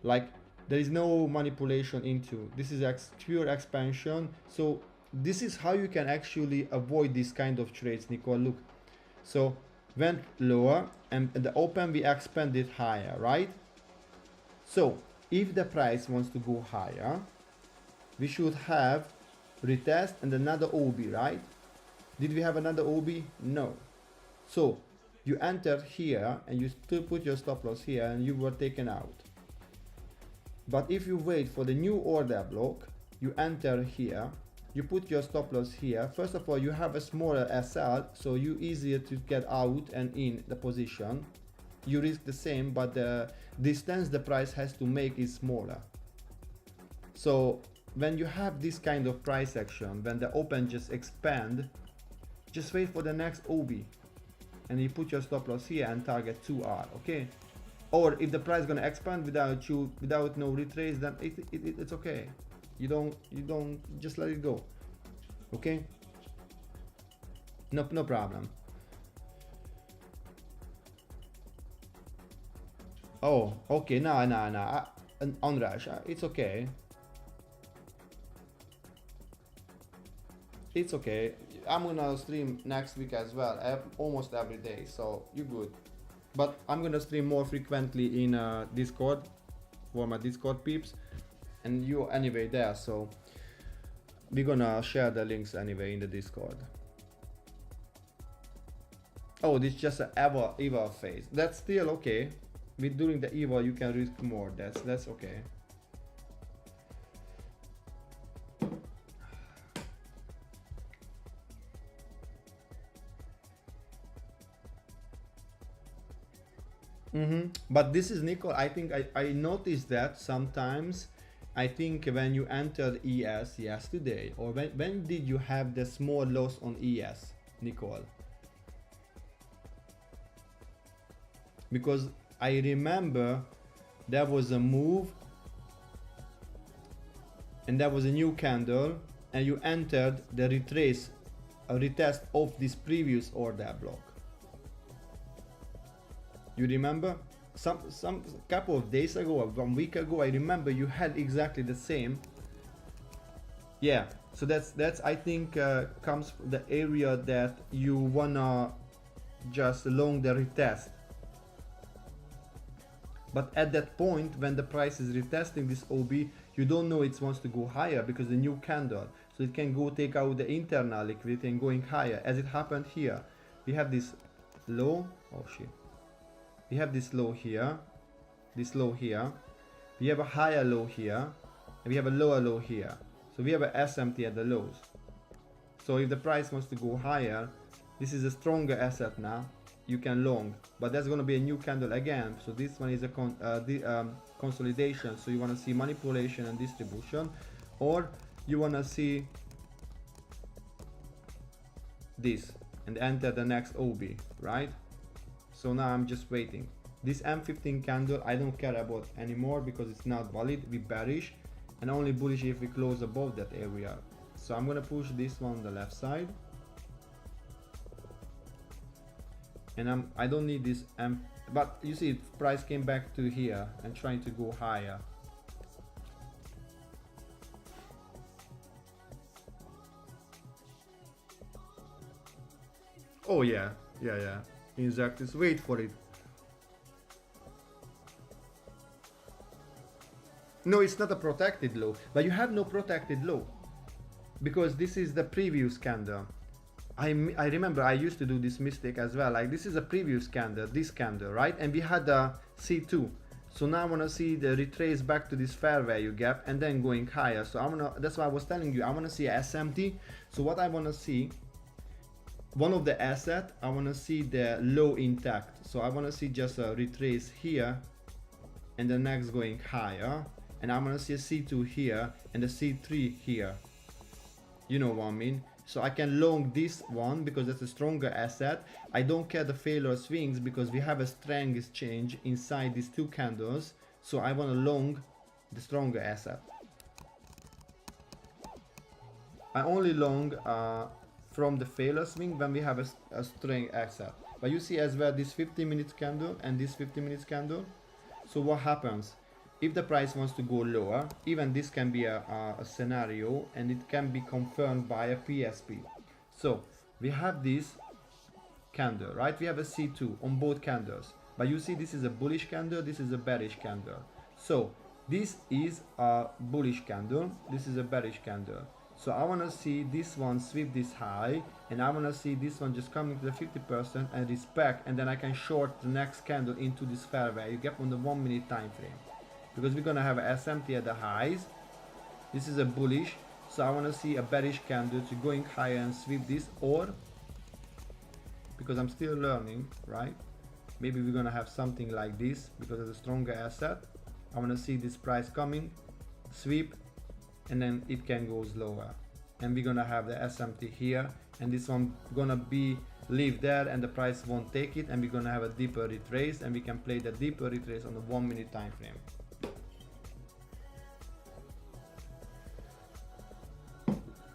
Speaker 2: like There is no manipulation into. This is pure expansion. So this is how you can actually avoid this kind of trades, Nicole. Look, so went lower and at the open we expanded higher, right? So if the price wants to go higher, we should have retest and another OB, right? Did we have another OB? No. So you enter here and you still put your stop loss here and you were taken out. But if you wait for the new order block, you enter here, you put your stop loss here. First of all, you have a smaller SL, so you easier to get out and in the position. You risk the same, but the distance the price has to make is smaller. So when you have this kind of price action, when the open just expand, just wait for the next OB and you put your stop loss here and target 2R, okay? Or if the price is gonna expand without no retrace, then it's okay. You don't just let it go, okay? No problem. Oh, okay, no, Andras, it's okay. It's okay. I'm gonna stream next week as well, almost every day, so you're good. But I'm gonna stream more frequently in Discord for my Discord peeps, and you anyway there, so we're gonna share the links anyway in the Discord. Oh, this is just an eval phase. That's still okay. With during the eval you can risk more. That's okay. But this is Nicole. I think I noticed that sometimes. I think when you entered ES yesterday, or when did you have the small loss on ES, Nicole? Because I remember there was a move and there was a new candle and you entered the retest of this previous order block. You remember? Some couple of days ago or 1 week ago, I remember you had exactly the same. Yeah, so that's I think comes from the area that you wanna just long the retest. But at that point, when the price is retesting this OB, you don't know it wants to go higher because the new candle, so it can go take out the internal liquidity and going higher, as it happened here. We have this low. Oh shit. We have this low here, this low here, we have a higher low here, and we have a lower low here. So we have a SMT at the lows. So if the price wants to go higher, this is a stronger asset now, you can long, but there's going to be a new candle again. So this one is a consolidation, so you want to see manipulation and distribution, or you want to see this and enter the next OB, right? So now I'm just waiting. This M15 candle I don't care about anymore because it's not valid. We bearish and only bullish if we close above that area. So I'm gonna push this one on the left side. And I don't need this but you see price came back to here and trying to go higher. Oh yeah. Exactly. Just wait for it. No, it's not a protected low, but you have no protected low because this is the previous candle. I remember I used to do this mistake as well. Like this is a previous candle, this candle, right? And we had a C2. So now I want to see the retrace back to this fair value gap and then going higher. So that's why I was telling you I want to see a SMT. So what I want to see, one of the asset, I want to see the low intact. So I want to see just a retrace here and the next going higher, and I'm going to see a C2 here and a C3 here. You know what I mean? So I can long this one because that's a stronger asset. I don't care the failure swings because we have a strength exchange inside these two candles. So I want to long the stronger asset. I only long from the failure swing when we have a strength asset. But you see as well this 50 minutes candle and this 50 minutes candle. So what happens? if the price wants to go lower, even this can be a scenario, and it can be confirmed by a PSP. So we have this candle, right? We have a C2 on both candles, but you see this is a bullish candle, this is a bearish candle. So this is a bullish candle, this is a bearish candle. So I want to see this one sweep this high, and I want to see this one just coming to the 50% and respect, and then I can short the next candle into this fair value gap on the 1 minute time frame, because we're gonna have a SMT at the highs. This is a bullish, so I want to see a bearish candle to going higher and sweep this, or because I'm still learning, right? Maybe we're gonna have something like this because it's a stronger asset. I want to see this price coming, sweep, and then it can go lower, and we're gonna have the SMT here, and this one gonna be leave there, and the price won't take it, and we're gonna have a deeper retrace, and we can play the deeper retrace on the 1 minute time frame.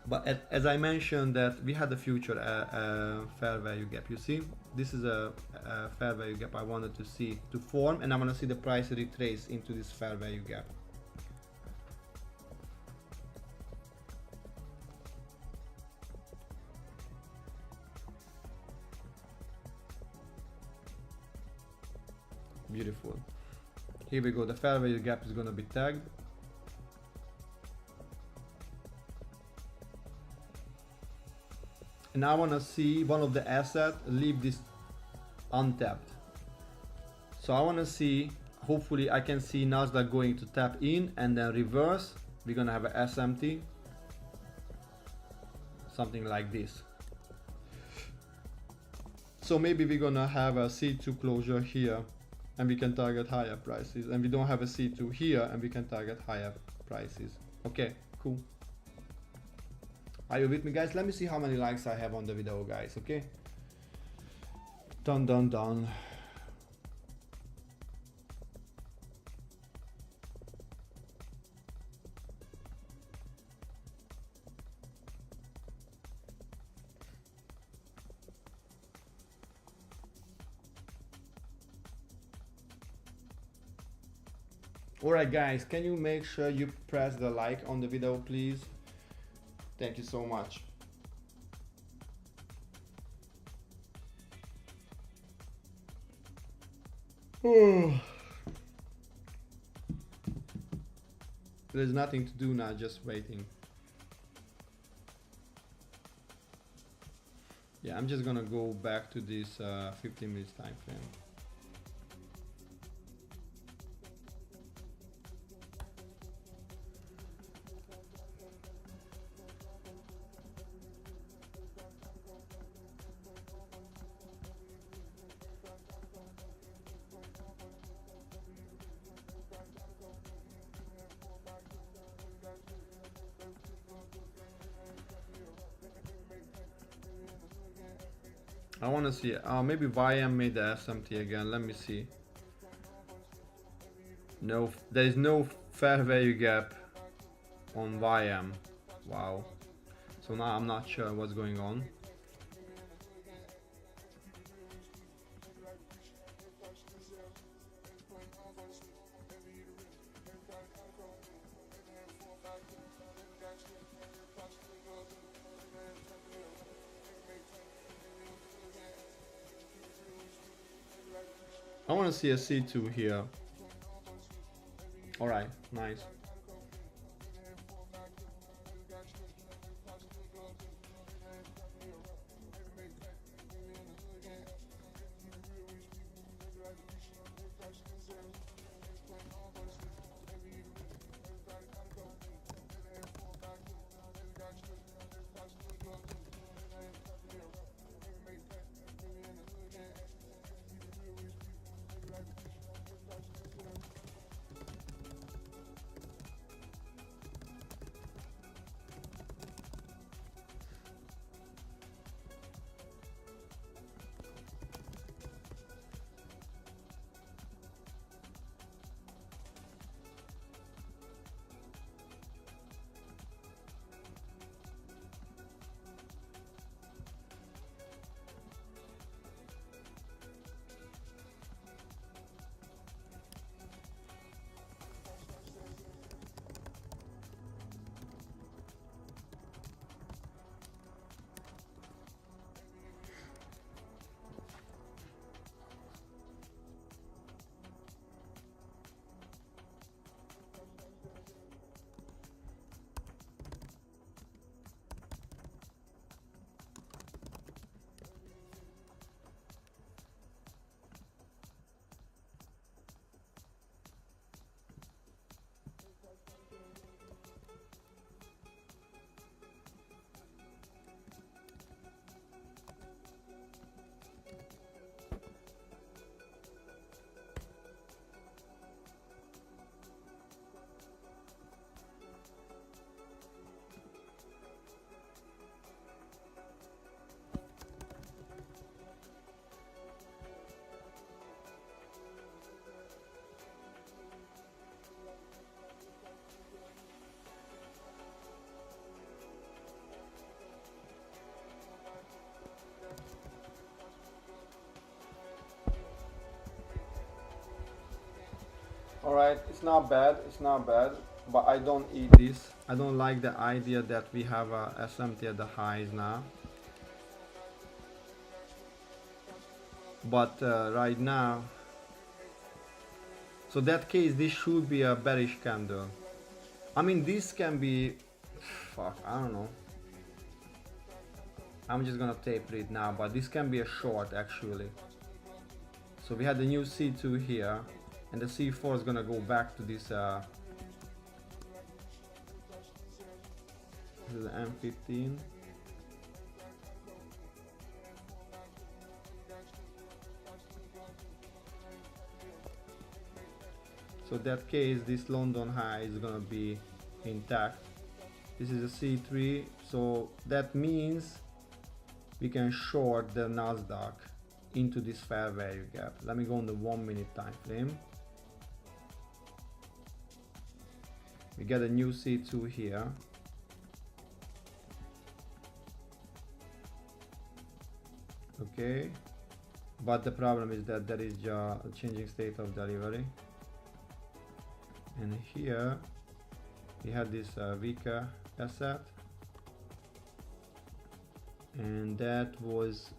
Speaker 2: But as I mentioned, that we had a future fair value gap. You see, this is a fair value gap I wanted to see to form, and I want to see the price retrace into this fair value gap. Beautiful. Here we go. The fair value gap is going to be tagged. And I want to see one of the assets leave this untapped. So I want to see, hopefully I can see Nasdaq going to tap in and then reverse. We're going to have a SMT. Something like this. So maybe we're going to have a C2 closure here, and we can target higher prices, and we don't have a C2 here, and we can target higher prices. Okay, cool. Are you with me, guys? Let me see how many likes I have on the video, guys. Okay, done. Alright guys, can you make sure you press the like on the video, please? Thank you so much. There's nothing to do now, just waiting. Yeah, I'm just gonna go back to this 15 minutes time frame. I want to see, maybe YM made the SMT again. Let me see. No, there is no fair value gap on YM. Wow. So now I'm not sure what's going on. I want to see a C2 here. Alright, nice. right, it's not bad, but I don't eat this. I don't like the idea that we have a SMT at the highs now. But right now, so that case, this should be a bearish candle. I mean, this can be, fuck, I don't know. I'm just gonna taper it now, but this can be a short actually. So we had the new C2 here, and the C4 is gonna go back to this. This is the M15. So that case, this London high is gonna be intact. This is a C3, so that means we can short the Nasdaq into this fair value gap. Let me go on the 1 minute time frame. We get a new C2 here. Okay, but the problem is that there is a changing state of delivery. And here we had this weaker asset, and that was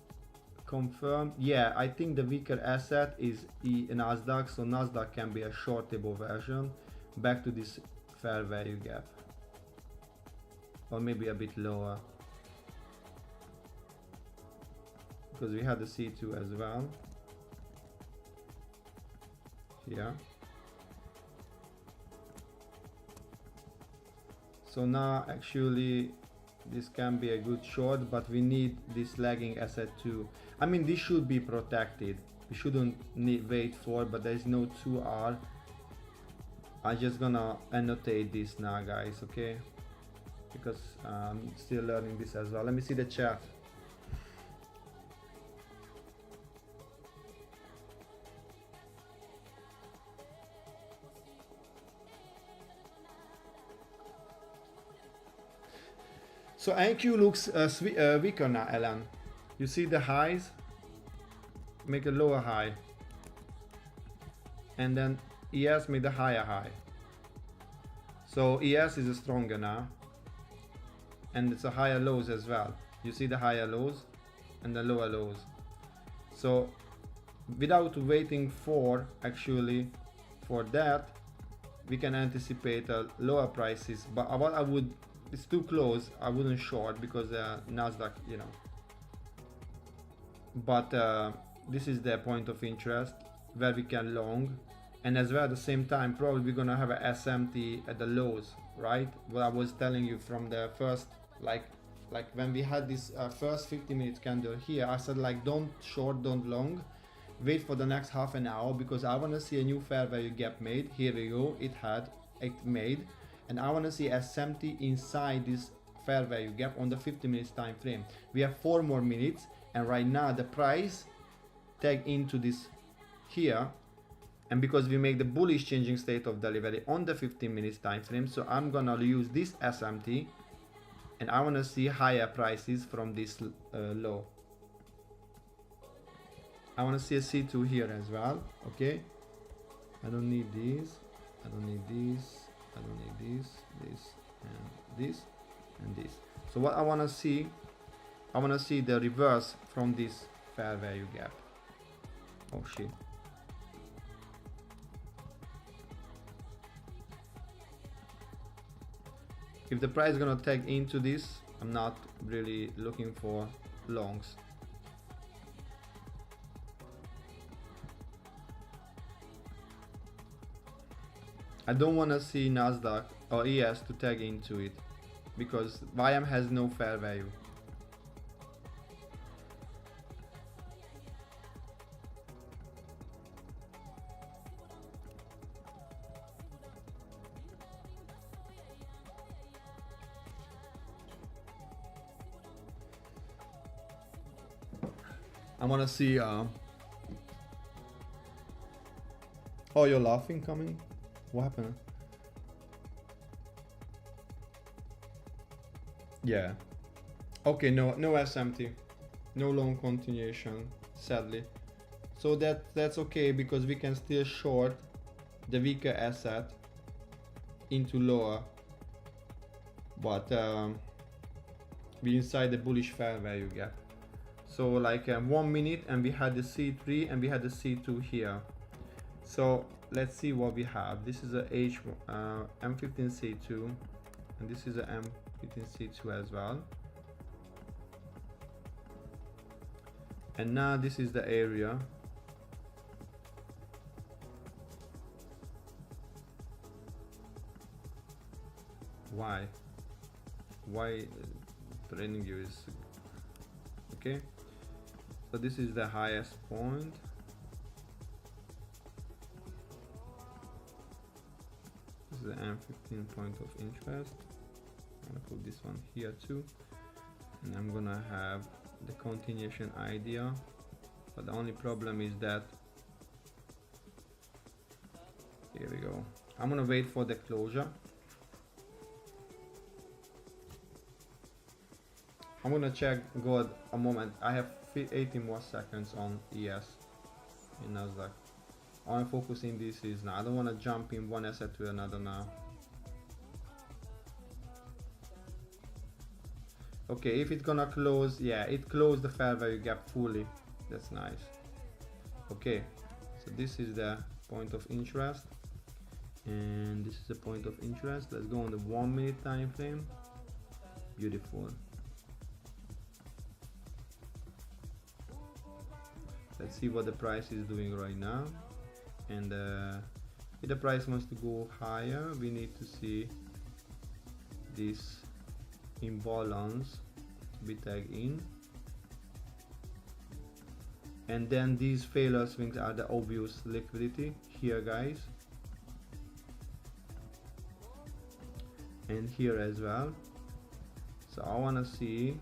Speaker 2: confirmed. Yeah, I think the weaker asset is Nasdaq, so Nasdaq can be a shortable version back to this fair value gap, or maybe a bit lower, because we had the C2 as well here. So now actually this can be a good short, but we need this lagging asset too. I mean, this should be protected. We shouldn't wait for, but there is no 2R. I'm just gonna annotate this now, guys, okay? Because I'm still learning this as well. Let me see the chat. So NQ looks weaker now, Alan. You see the highs? Make a lower high. And then ES made a higher high. So ES is stronger now. And it's a higher lows as well. You see the higher lows and the lower lows. So without waiting for actually for that, we can anticipate lower prices. But what I would, it's too close, I wouldn't short because Nasdaq, you know. But this is the point of interest where we can long, and as well at the same time probably we're gonna have a SMT at the lows, right? What I was telling you from the first, like when we had this first 50-minute candle here, I said like don't short, don't long, wait for the next half an hour, because I want to see a new fair value gap made. Here we go, it made, and I want to see SMT inside this fair value gap on the 50 minutes time frame. We have 4 more minutes, and right now the price tag into this here, and because we make the bullish changing state of delivery on the 15 minutes time frame, so I'm gonna use this SMT, and I want to see higher prices from this low. I want to see a C2 here as well. Okay, I don't need these, I don't need these, I don't need this, and this, and this. So what I want to see, I want to see the reverse from this fair value gap. Oh shit. If the price is gonna tag into this, I'm not really looking for longs. I don't want to see Nasdaq or ES to tag into it, because YM has no fair value. I want to see oh, you're laughing coming? What happened? Yeah. Okay, no SMT. No long continuation, sadly. So that's okay, because we can still short the weaker asset into lower, but we inside the bullish fair value gap. So like 1 minute, and we had the C3 and we had the C2 here. So let's see what we have. This is a M15C2, and this is a M15C2 as well. And now this is the area. Why training view is okay? So this is the highest point. This is the M15 point of interest. I'm gonna put this one here too, and I'm gonna have the continuation idea, but the only problem is that here we go. I'm gonna wait for the closure. I'm gonna check gold a moment. I have 18 more seconds on ES in Nasdaq. I'm focusing this is now. I don't want to jump in one asset to another now. Okay, if it's gonna close, yeah, it closed the fair value gap fully. That's nice. Okay, so this is the point of interest, and this is the point of interest. Let's go on the 1 minute time frame. Beautiful. Let's see what the price is doing right now, and if the price wants to go higher, we need to see this imbalance be tagged in, and then these failure swings are the obvious liquidity here, guys, and here as well. So I want to see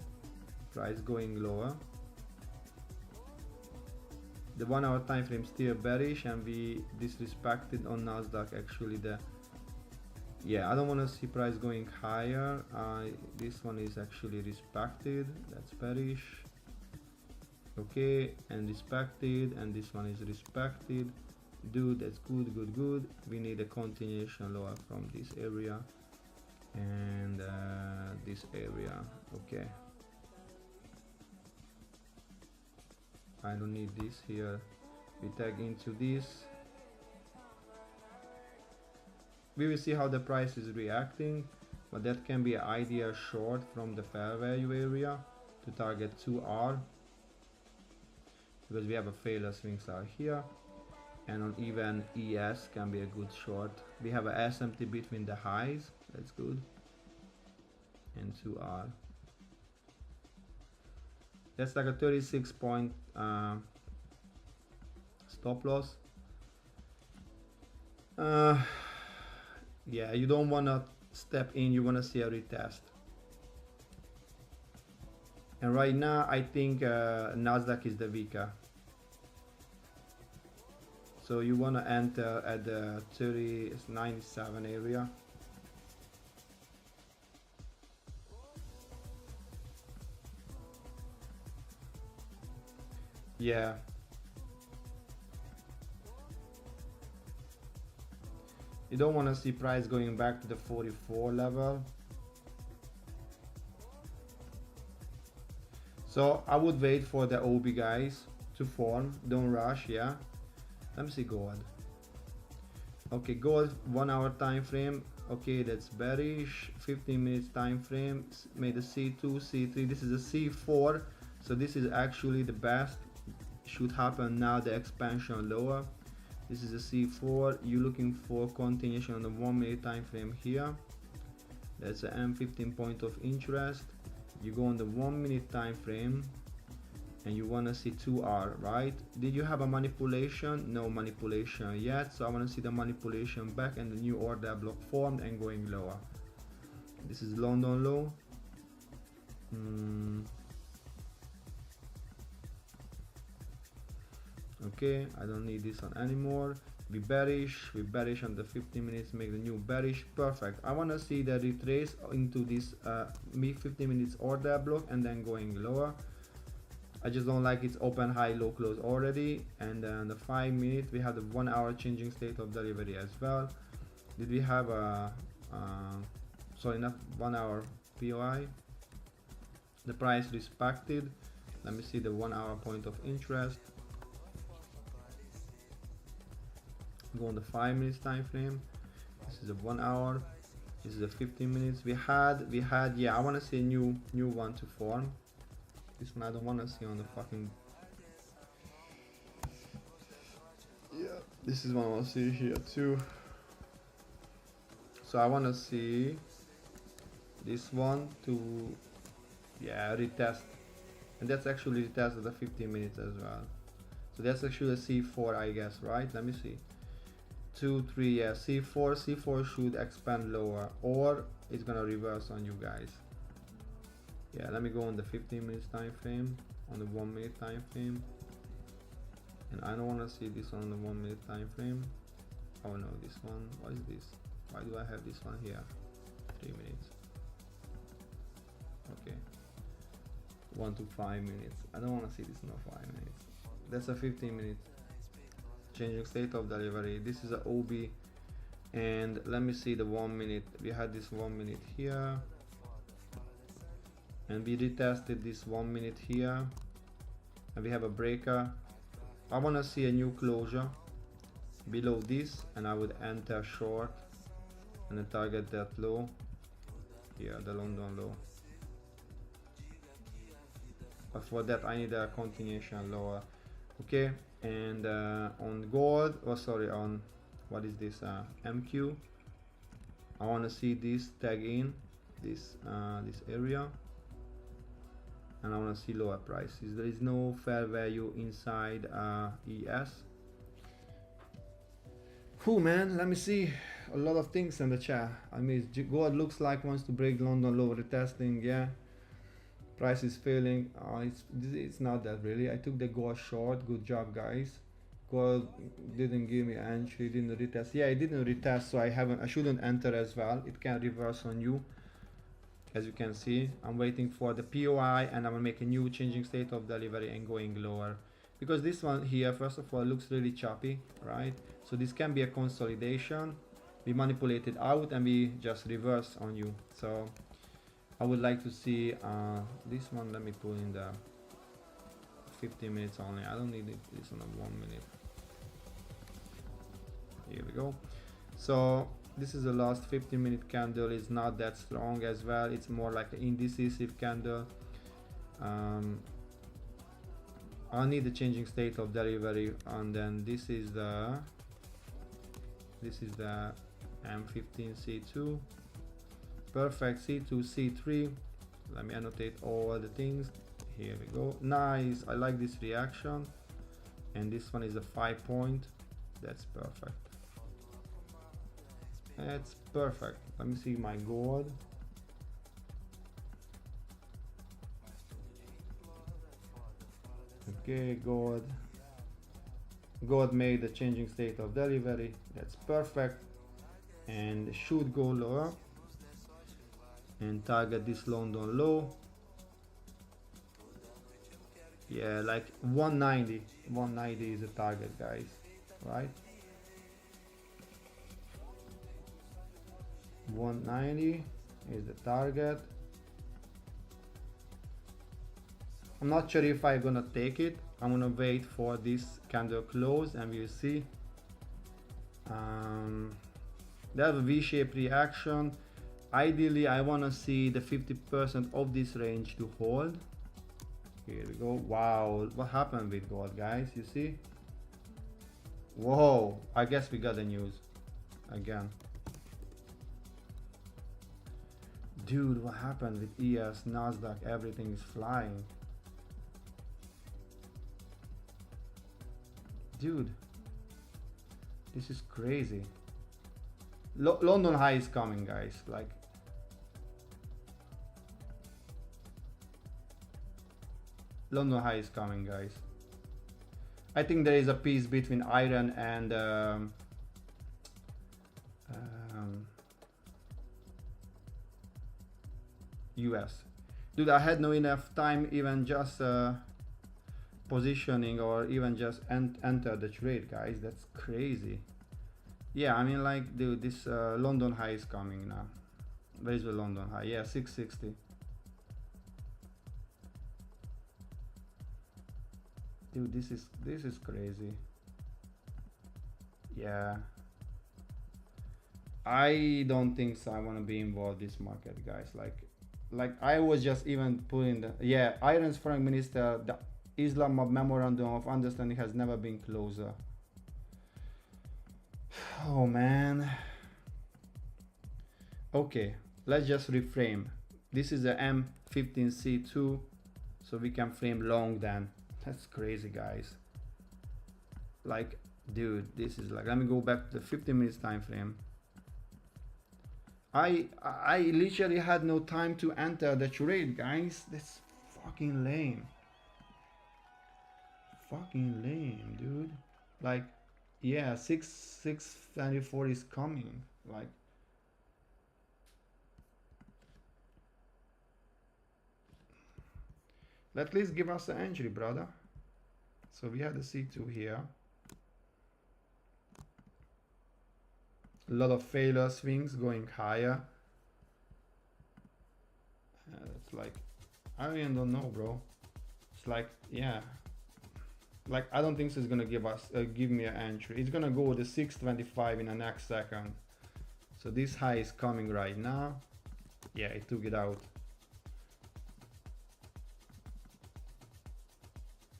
Speaker 2: price going lower. The 1 hour time frame still bearish, and we disrespected on Nasdaq actually the, yeah, I don't want to see price going higher. This one is actually respected, that's bearish. Okay, and respected, and this one is respected. Dude, that's good, good, good. We need a continuation lower from this area and this area. Okay, I don't need this here. We tag into this. We will see how the price is reacting, but that can be an ideal short from the fair value area to target 2R, because we have a failure swing star here, and on even ES can be a good short. We have a SMT between the highs, that's good, and 2R. That's like a 36 point stop loss. Yeah, you don't want to step in, you want to see a retest. And right now I think Nasdaq is the weaker, so you want to enter at the 3097 area. Yeah, you don't want to see price going back to the 44 level. So I would wait for the OB guys to form, don't rush. Yeah, let me see gold. Okay, gold 1 hour time frame. Okay, that's bearish. 15 minutes time frame, made a C2, C3. This is a C4, so this is actually the best. Should happen now, the expansion lower. This is a C4. You're looking for continuation on the 1 minute time frame here. That's a M15 point of interest. You go on the 1 minute time frame and you want to see 2R, right? Did you have a manipulation? No manipulation yet, so I want to see the manipulation back and the new order block formed and going lower. This is London low. Okay, I don't need this one anymore. We bearish on the 15 minutes, make the new bearish. Perfect. I want to see the retrace into this 15 minutes order block and then going lower. I just don't like it's open, high, low, close already. And then the 5 minute, we have the 1 hour changing state of delivery as well. Did we have a sorry, not 1 hour POI? The price respected. Let me see the 1 hour point of interest. Go on the 5 minutes time frame. This is a 1 hour. This is a 15 minutes. We had yeah, I want to see a new one to form. This one I don't want to see on the fucking, yeah, this is one I want to see here too. So I want to see this one to, yeah, retest, and that's actually retest at the 15 minutes as well. So that's actually a C4, I guess, right? Let me see. 2, 3, yeah, C4 should expand lower, or it's gonna reverse on you guys. Yeah, let me go on the 15 minutes time frame, on the 1 minute time frame, and I don't want to see this on the 1 minute time frame. Oh no, this one, what is this? Why do I have this one here? 3 minutes. Okay, 1 to 5 minutes. I don't want to see this in 5 minutes. That's a 15 minutes changing state of delivery. This is a OB, and let me see the 1 minute. We had this 1 minute here, and we retested this 1 minute here, and we have a breaker. I want to see a new closure below this, and I would enter short and then target that low here, the London low. But for that I need a continuation lower. Okay, and on gold, oh sorry, on what is this, MQ, I want to see this tag in this this area, and I want to see lower prices. There is no fair value inside ES. Cool, man. Let me see a lot of things in the chat. I mean, gold looks like wants to break London low, retesting. Yeah, price is failing. It's not that really. I took the gold short. Good job, guys. Gold didn't give me entry, didn't retest. Yeah, it didn't retest, so I shouldn't enter as well. It can reverse on you. As you can see, I'm waiting for the POI, and I'm gonna make a new changing state of delivery and going lower, because this one here, first of all, looks really choppy, right? So this can be a consolidation. We manipulate it out and we just reverse on you. So I would like to see this one. Let me pull in the 15 minutes only. I don't need this on a 1 minute. Here we go. So this is the last 15-minute candle. It's not that strong as well. It's more like an indecisive candle. I need the changing state of delivery, and then this is the M15 C2. Perfect. C2 C3. Let me annotate all the things. Here we go. Nice. I like this reaction. And this one is a 5 point. That's perfect. That's perfect. Let me see my gold. Okay, gold made the changing state of delivery. That's perfect, and should go lower and target this London low. Yeah, like 190 is the target, guys, right? 190 is the target. I'm not sure if I'm gonna take it. I'm gonna wait for this candle close and we'll see. They have a V-shaped reaction. Ideally, I wanna see the 50% of this range to hold. Here we go. Wow, what happened with gold, guys? You see? Whoa, I guess we got the news again. Dude, what happened with ES, Nasdaq? Everything is flying. Dude, this is crazy. London high is coming, guys. Like, London high is coming, guys. I think there is a peace between Iran and US. Dude, I had no enough time even just positioning or even just enter the trade, guys. That's crazy. Yeah, I mean, like, dude, this London high is coming now. Where is the London high? Yeah, 660. Dude, this is crazy. Yeah, I don't think so. I want to be involved in this market, guys. Like I was just even putting the, yeah, Iran's foreign minister, the Islam memorandum of understanding has never been closer. Oh man. Okay, let's just reframe. This is a M15C2, so we can frame long then. That's crazy, guys. Like, dude, this is like, let me go back to the 15 minutes time frame. I literally had no time to enter the trade, guys. That's fucking lame. Fucking lame, dude. Like, yeah, 624 is coming. Like, at least give us an entry, brother. So we have the C2 here. A lot of failure swings going higher. It's like, I really don't know, bro. It's like, yeah, like I don't think so it's gonna give me an entry. It's gonna go to 625 in the next second. So this high is coming right now. Yeah, it took it out.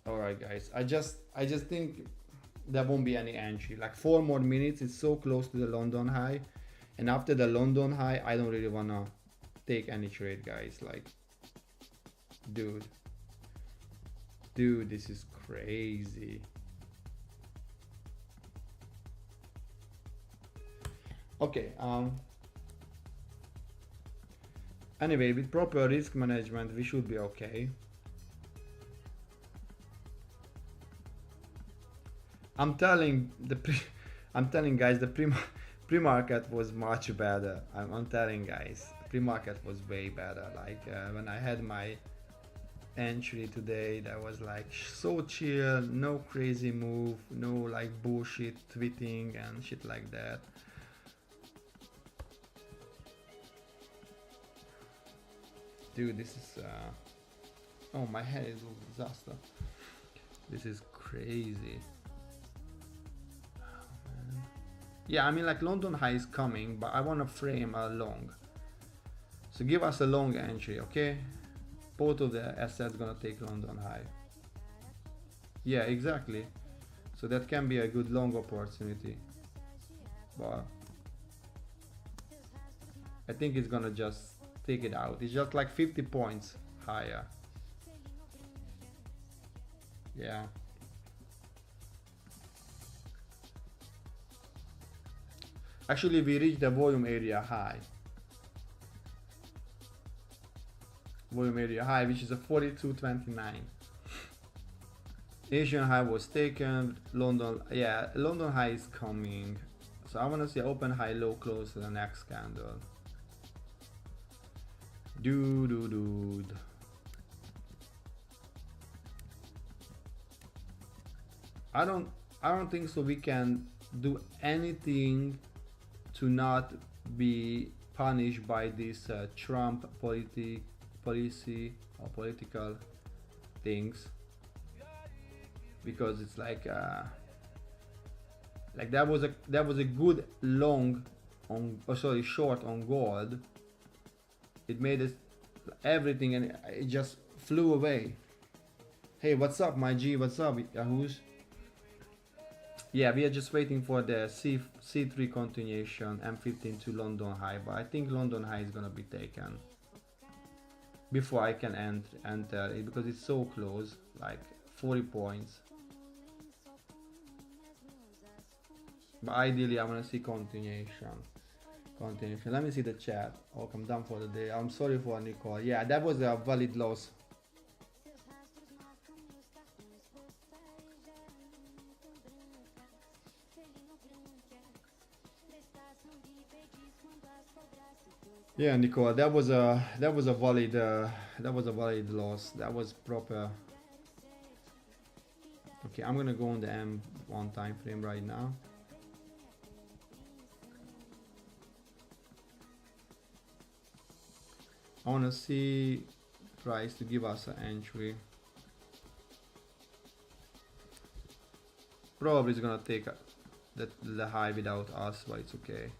Speaker 2: All right, guys. I just think there won't be any entry. Like 4 more minutes. It's so close to the London high, and after the London high, I don't really wanna take any trade, guys. Like, dude, this is crazy. Okay. Anyway, with proper risk management, we should be okay. I'm telling guys, the pre-market was much better. I'm telling guys, pre-market was way better. Like when I had my entry today, that was like so chill, no crazy move, no like bullshit tweeting and shit like that. Dude, this is oh, my head is a disaster. This is crazy. Yeah, I mean, like London high is coming, but I want to frame a long. So give us a long entry, okay? Both of the assets gonna take London high. Yeah, exactly. So that can be a good long opportunity. But I think it's gonna just take it out. It's just like 50 points higher. Yeah. Actually, we reached the volume area high. Volume area high, which is a 42.29. Asian high was taken. London, yeah, London high is coming. So I want to see open high, low, close to the next candle. Dude. I don't think so. We can do anything to not be punished by this Trump policy or political things, because it's like that was a good long on, oh sorry, short on gold. It made us everything and it just flew away. Hey, what's up, my G? What's up, Yahoos? Yeah, we are just waiting for the C3 continuation, M15 to London high, but I think London high is gonna be taken before I can enter it, because it's so close, like 40 points. But ideally I wanna see continuation. Let me see the chat. Oh, I'm done for the day. I'm sorry for Nicole. Yeah, that was a valid loss. Yeah, Nicole, that was a valid loss. That was proper. Okay, I'm gonna go on the M1 time frame right now. I wanna see price to give us an entry. Probably it's gonna take the high without us, but it's okay.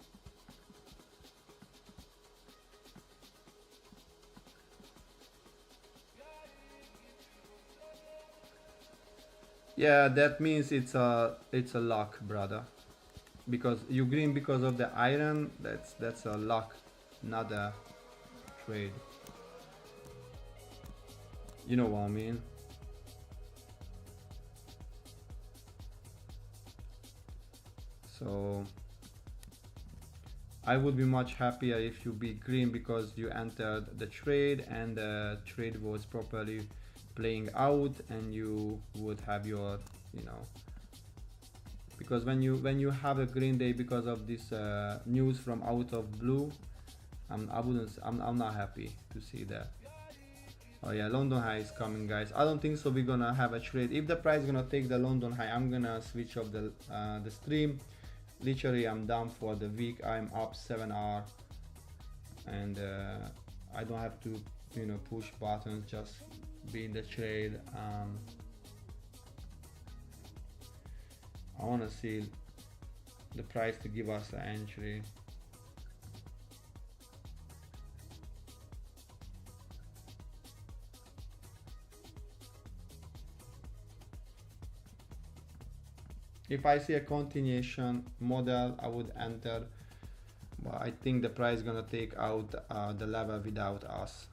Speaker 2: Yeah, that means it's a luck, brother. Because you green because of the iron, that's a luck, not a trade. You know what I mean? So I would be much happier if you be green because you entered the trade and the trade was properly playing out and you would have your, you know, because when you have a green day because of this news from out of blue, I'm not happy to see that. Oh yeah, London high is coming, guys. I don't think so we're gonna have a trade. If the price is gonna take the London high, I'm gonna switch off the stream. Literally I'm down for the week. I'm up 7 hours and I don't have to, you know, push buttons, just be in the trade. I want to see the price to give us an entry. If I see a continuation model, I would enter, but I think the price is gonna take out the level without us.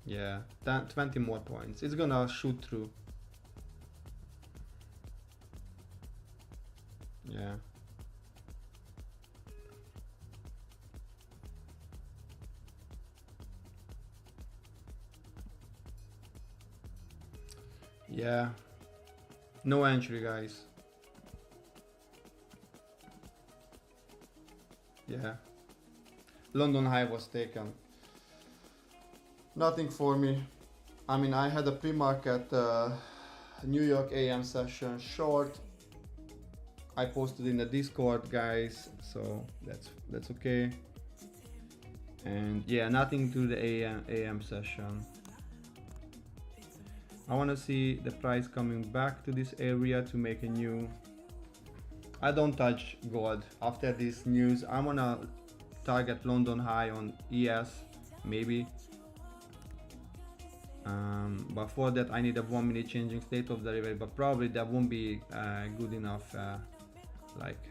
Speaker 2: Yeah, 20 more points. It's gonna shoot through. Yeah. Yeah. No entry, guys. Yeah. London high was taken. Nothing for me. I mean, I had a pre-market New York AM session short. I posted in the Discord, guys, so that's okay. And yeah, nothing to the AM session. I want to see the price coming back to this area to make a new. I don't touch gold after this news. I'm gonna target London high on ES maybe. But for that I need a 1 minute changing state of delivery, but probably that won't be good enough, like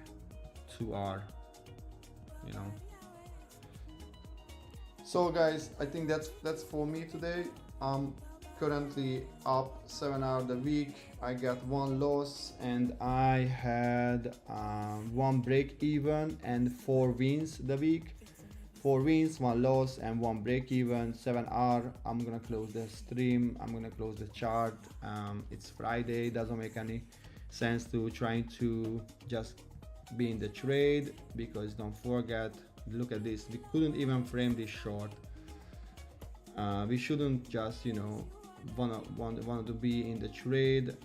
Speaker 2: 2 hour, you know. So guys, I think that's for me today. Currently up 7 hours a week. I got 1 loss and I had 1 break even and 4 wins the week. 4 wins, 1 loss and 1 break even. 7 hours. I'm gonna close the stream. I'm gonna close the chart. It's Friday. Doesn't make any sense to trying to just be in the trade, because don't forget, look at this, we couldn't even frame this short. We shouldn't just, you know, want to be in the trade.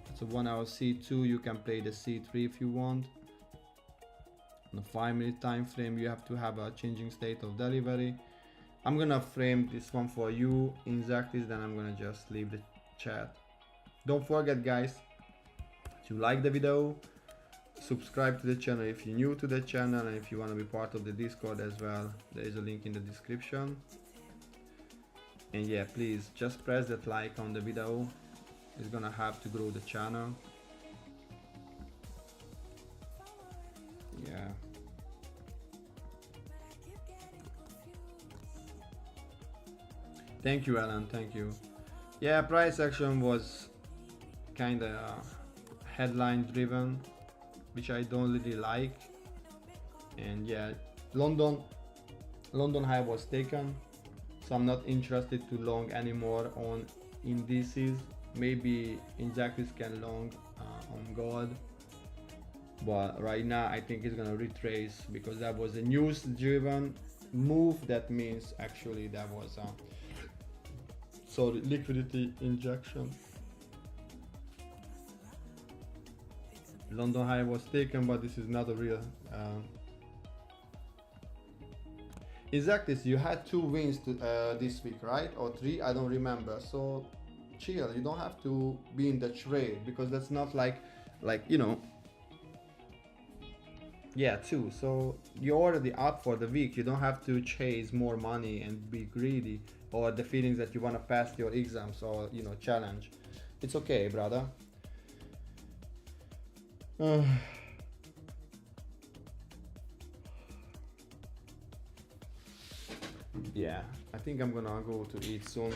Speaker 2: It's a 1 hour C2. You can play the C3 if you want. On a 5 minute time frame, you have to have a changing state of delivery. I'm gonna frame this one for you in Zactis, then I'm gonna just leave the chat. Don't forget, guys, to like the video, subscribe to the channel if you're new to the channel, and if you want to be part of the Discord as well, there is a link in the description. And yeah, please just press that like on the video. It's gonna help to grow the channel. Yeah. Thank you, Alan. Thank you. Yeah, price action was kind of headline driven, which I don't really like. And yeah, London high was taken, so I'm not interested to long anymore on indices. Maybe Injactis can long on gold, but right now I think it's gonna retrace, because that was a news driven move. That means actually that was sorry, liquidity injection. London high was taken, but this is not a real. Exactly, so you had 2 wins this week, right? Or 3, I don't remember. So chill, you don't have to be in the trade, because that's not like you know. Yeah, 2. So you're already up for the week. You don't have to chase more money and be greedy, or the feelings that you want to pass your exams or, you know, challenge. It's okay, brother. Yeah, I think I'm gonna go to eat soon.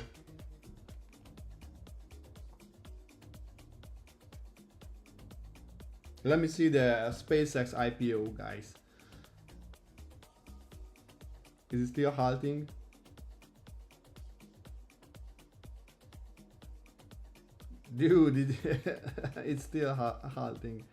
Speaker 2: Let me see the SpaceX IPO, guys. Is it still halting? Dude, it's still halting.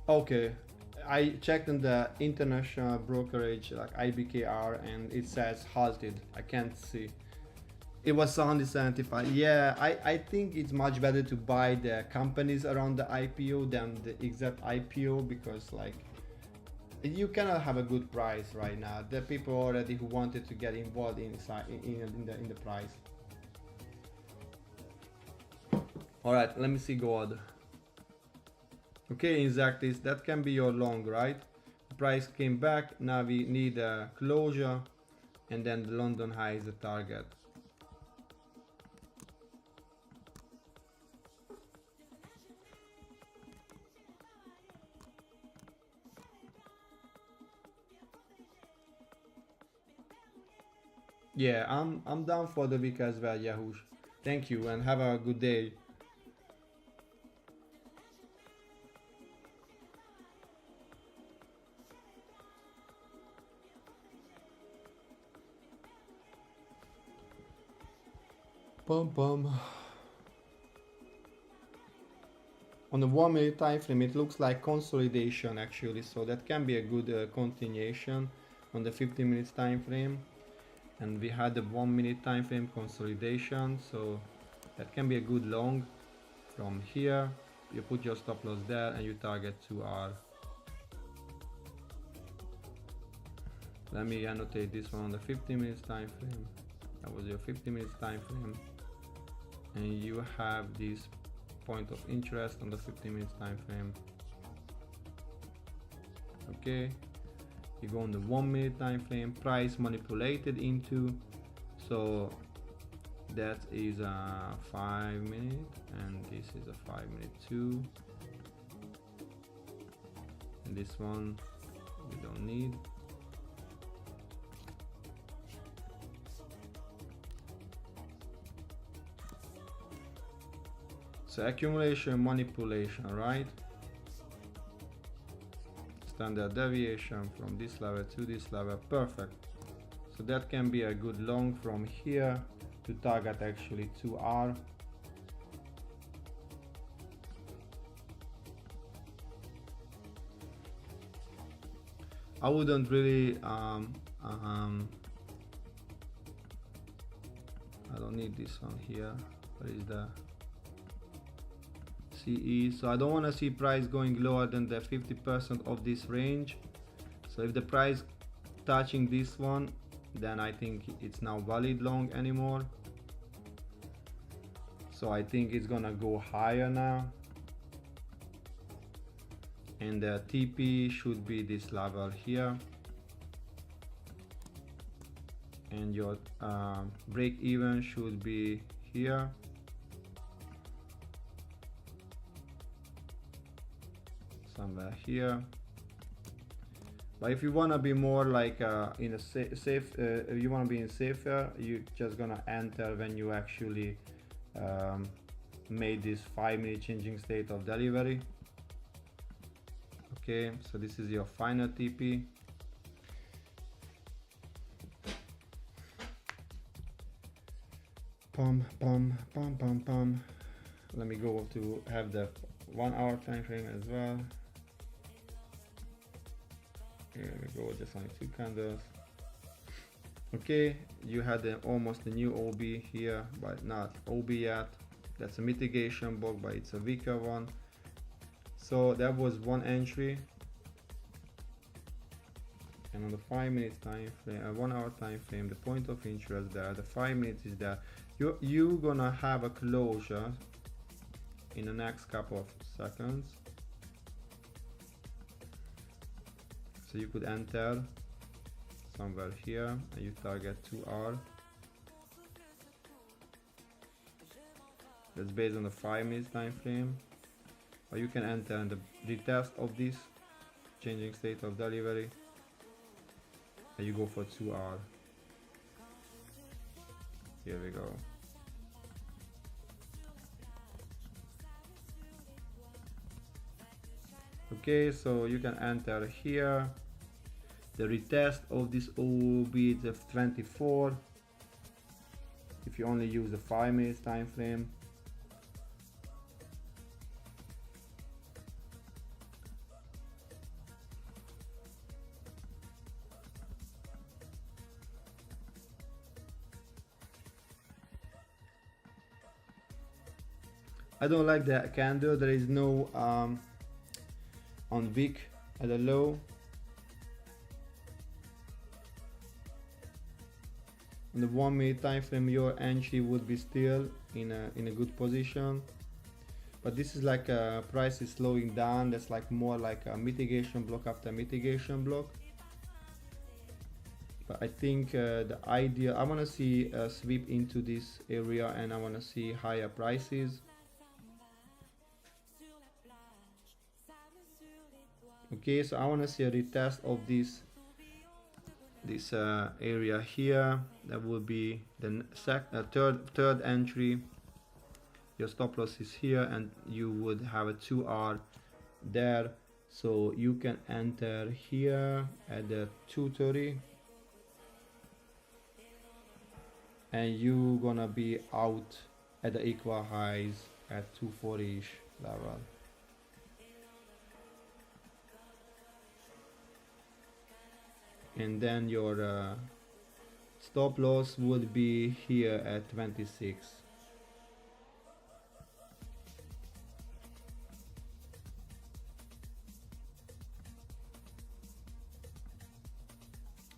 Speaker 2: Okay, I checked in the international brokerage like IBKR and it says halted. I can't see. It was 175. Yeah, I think it's much better to buy the companies around the IPO than the exact IPO, because like you cannot have a good price right now. The people already who wanted to get involved in the price. All right, let me see gold. Okay, exactly, that can be your long, right? The price came back, now we need a closure, and then the London high is the target. Yeah, I'm down for the week as well, Yahush. Thank you and have a good day. Pum pum. On the 1 minute time frame, it looks like consolidation actually, so that can be a good continuation on the 15 minutes time frame. And we had the 1 minute time frame consolidation, so that can be a good long. From here, you put your stop loss there and you target 2R. Let me annotate this one on the 15 minutes time frame. That was your 15 minutes time frame. And you have this point of interest on the 15 minutes time frame. Okay, you go on the 1 minute time frame, price manipulated into, so that is a 5 minute and this is a 5 minute too, and this one we don't need. So accumulation, manipulation, right? Standard deviation from this level to this level, perfect. So that can be a good long from here to target actually 2R. I wouldn't really I don't need this one here. What is the CE? So I don't want to see price going lower than the 50% of this range. So if the price touching this one, then I think it's now valid long anymore. So I think it's gonna go higher now, and the TP should be this level here, and your break even should be here. somewhere here. But if you want to be more like in a safe, if you want to be in safer, you're just gonna enter when you actually made this 5-minute changing state of delivery. Okay, so this is your final TP. Pum pum pum pum pum. Let me go to have the 1 hour time frame as well. Here we go, just only 2 candles. Okay, you had almost a new OB here, but not OB yet. That's a mitigation block, but it's a weaker one. So that was one entry. And on the 5 minutes time frame, 1 hour time frame, the point of interest there, the 5 minutes is there. You're gonna have a closure in the next couple of seconds. So you could enter somewhere here and you target 2R. That's based on the 5 minutes time frame. Or you can enter in the retest of this changing state of delivery and you go for 2R. Here we go. Okay, so you can enter here. The retest of this OB is of 24 if you only use the 5 minutes time frame. I don't like the candle. There is no on wick at a low. On the 1 minute time frame, your entry would be still in a good position. But this is like price is slowing down. That's like more like a mitigation block after mitigation block. But I think the idea, I want to see a sweep into this area and I want to see higher prices. Okay, so I want to see a retest of this area here. That will be the third entry. Your stop loss is here and you would have a 2R there, so you can enter here at the 230 and you gonna be out at the equal highs at 240-ish level. And then your stop loss would be here at 26.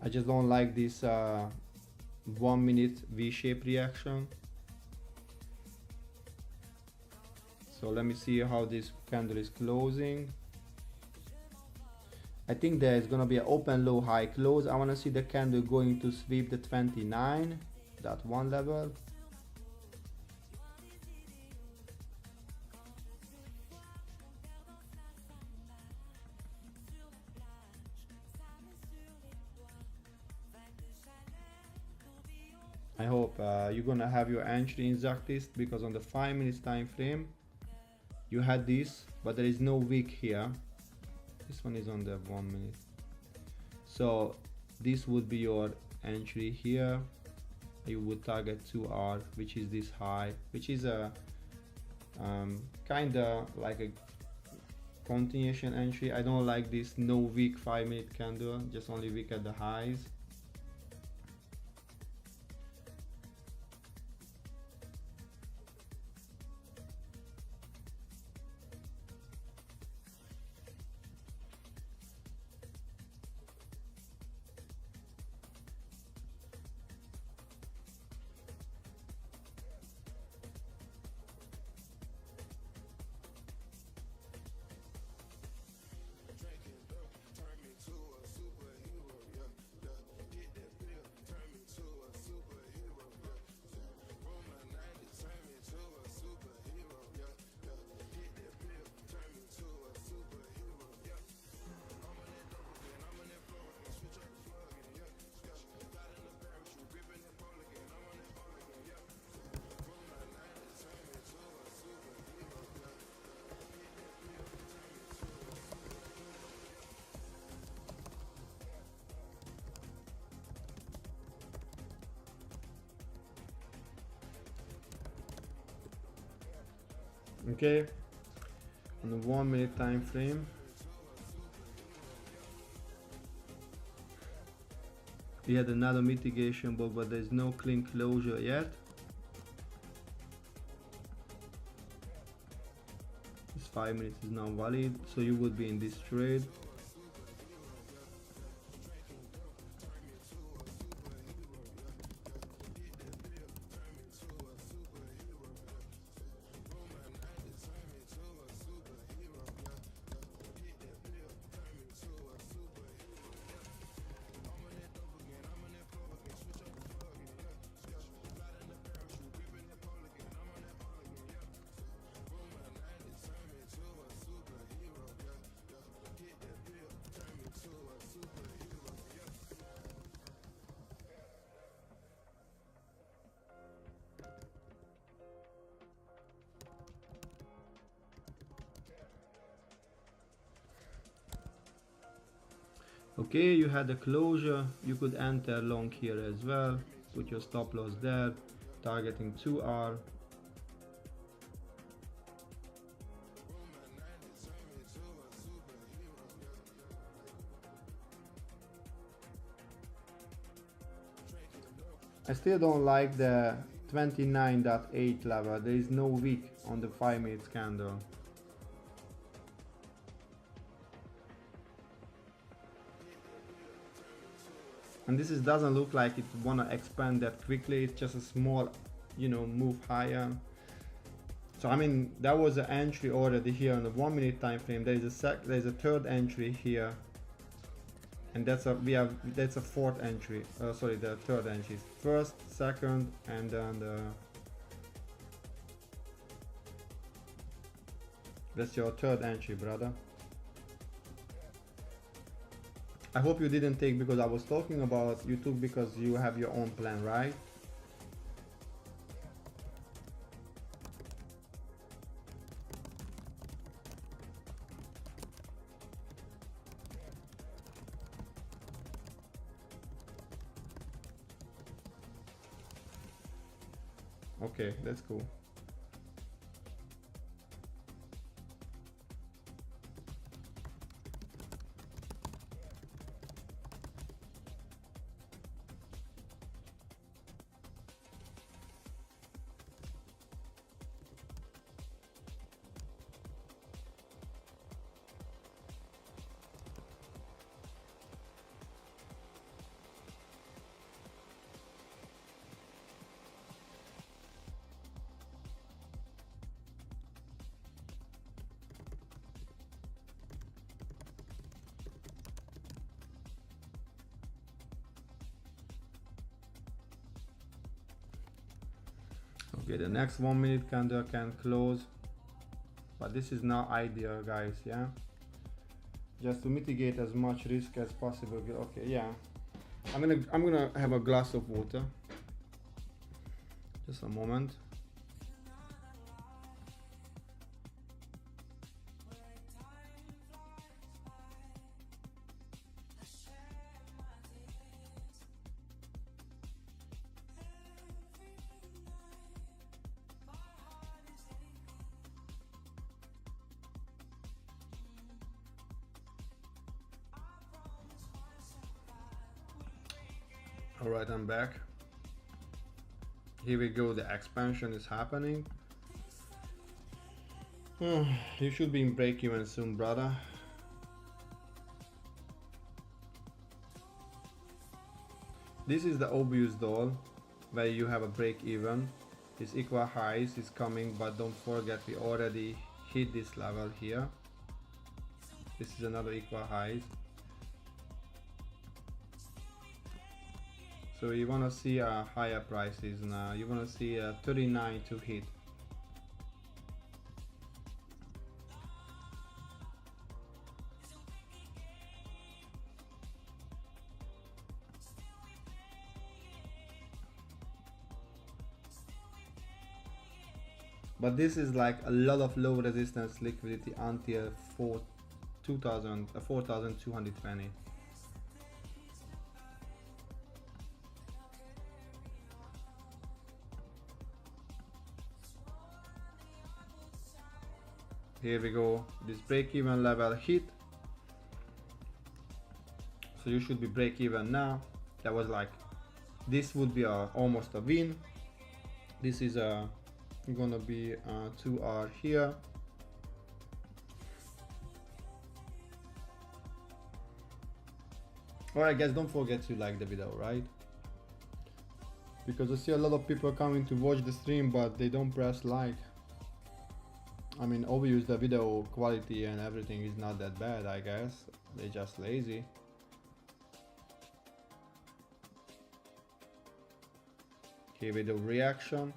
Speaker 2: I just don't like this 1 minute V-shaped reaction. So let me see how this candle is closing. I think there is gonna be an open low high close. I want to see the candle going to sweep the 29, that one level. I hope you're gonna have your entry exact list, because on the 5 minutes time frame you had this, but there is no wick here. This one is on the 1 minute. So this would be your entry here. You would target 2R, which is this high, which is a kinda like a continuation entry. I don't like this no wick 5 minute candle, just only wick at the highs. Okay, on the 1 minute time frame. We had another mitigation block, but there's no clean closure yet. This 5 minutes is not valid, so you would be in this trade. Okay, you had a closure, you could enter long here as well, put your stop loss there, targeting 2R. I still don't like the 29.8 level, there is no wick on the 5 minutes candle. And this doesn't look like it wanna expand that quickly, it's just a small, you know, move higher. So I mean, that was an entry already here on the 1 minute time frame. There's a third entry here, and that's a fourth entry. Sorry, the third entry. First, second, and then that's your third entry, brother. I hope you didn't take because I was talking about, you took because you have your own plan, right? Okay, that's cool. Okay, the next 1 minute candle can close, but this is not ideal, guys. Yeah, just to mitigate as much risk as possible. Okay, yeah, I'm gonna have a glass of water. Just a moment. All right, I'm back. Here we go, the expansion is happening. You should be in break even soon, brother. This is the obvious doll where you have a break even. This equal highs is coming, but don't forget we already hit this level here. This is another equal highs. So you want to see higher prices now. You want to see 39 to hit. But this is like a lot of low resistance liquidity until 4,220. Here we go, this break-even level hit. So you should be break-even now. That was like, this would be almost a win. This is gonna be 2 hour here. Alright guys, don't forget to like the video, right? Because I see a lot of people coming to watch the stream but they don't press like. I mean, obviously the video quality and everything is not that bad, I guess. They're just lazy. Here with the reaction.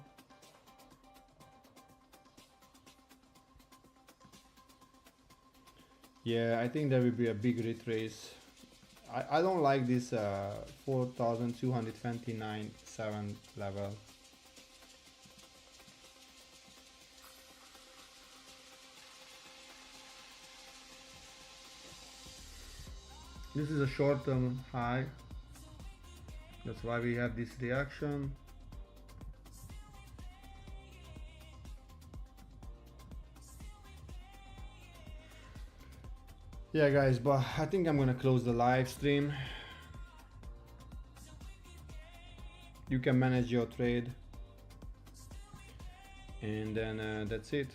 Speaker 2: Yeah, I think there will be a big retrace. I don't like this 4,229.7 level. This is a short-term high. That's why we have this reaction. Yeah guys, but I think I'm gonna close the live stream. You can manage your trade and then that's it.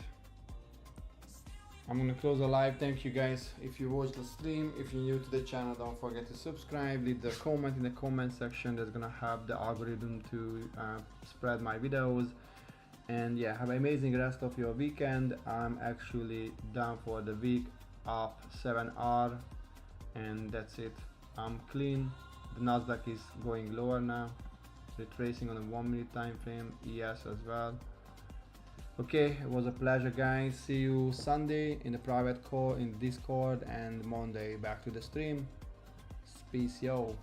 Speaker 2: I'm gonna close the live. Thank you guys if you watched the stream. If you're new to the channel, don't forget to subscribe, leave the comment in the comment section. That's gonna help the algorithm to spread my videos. And yeah, have an amazing rest of your weekend. I'm actually done for the week of 7 hours and that's it. I'm clean. The Nasdaq is going lower now, retracing on a 1 minute time frame, ES as well. Okay, it was a pleasure guys. See you Sunday in the private call in Discord and Monday back to the stream. Peace yo.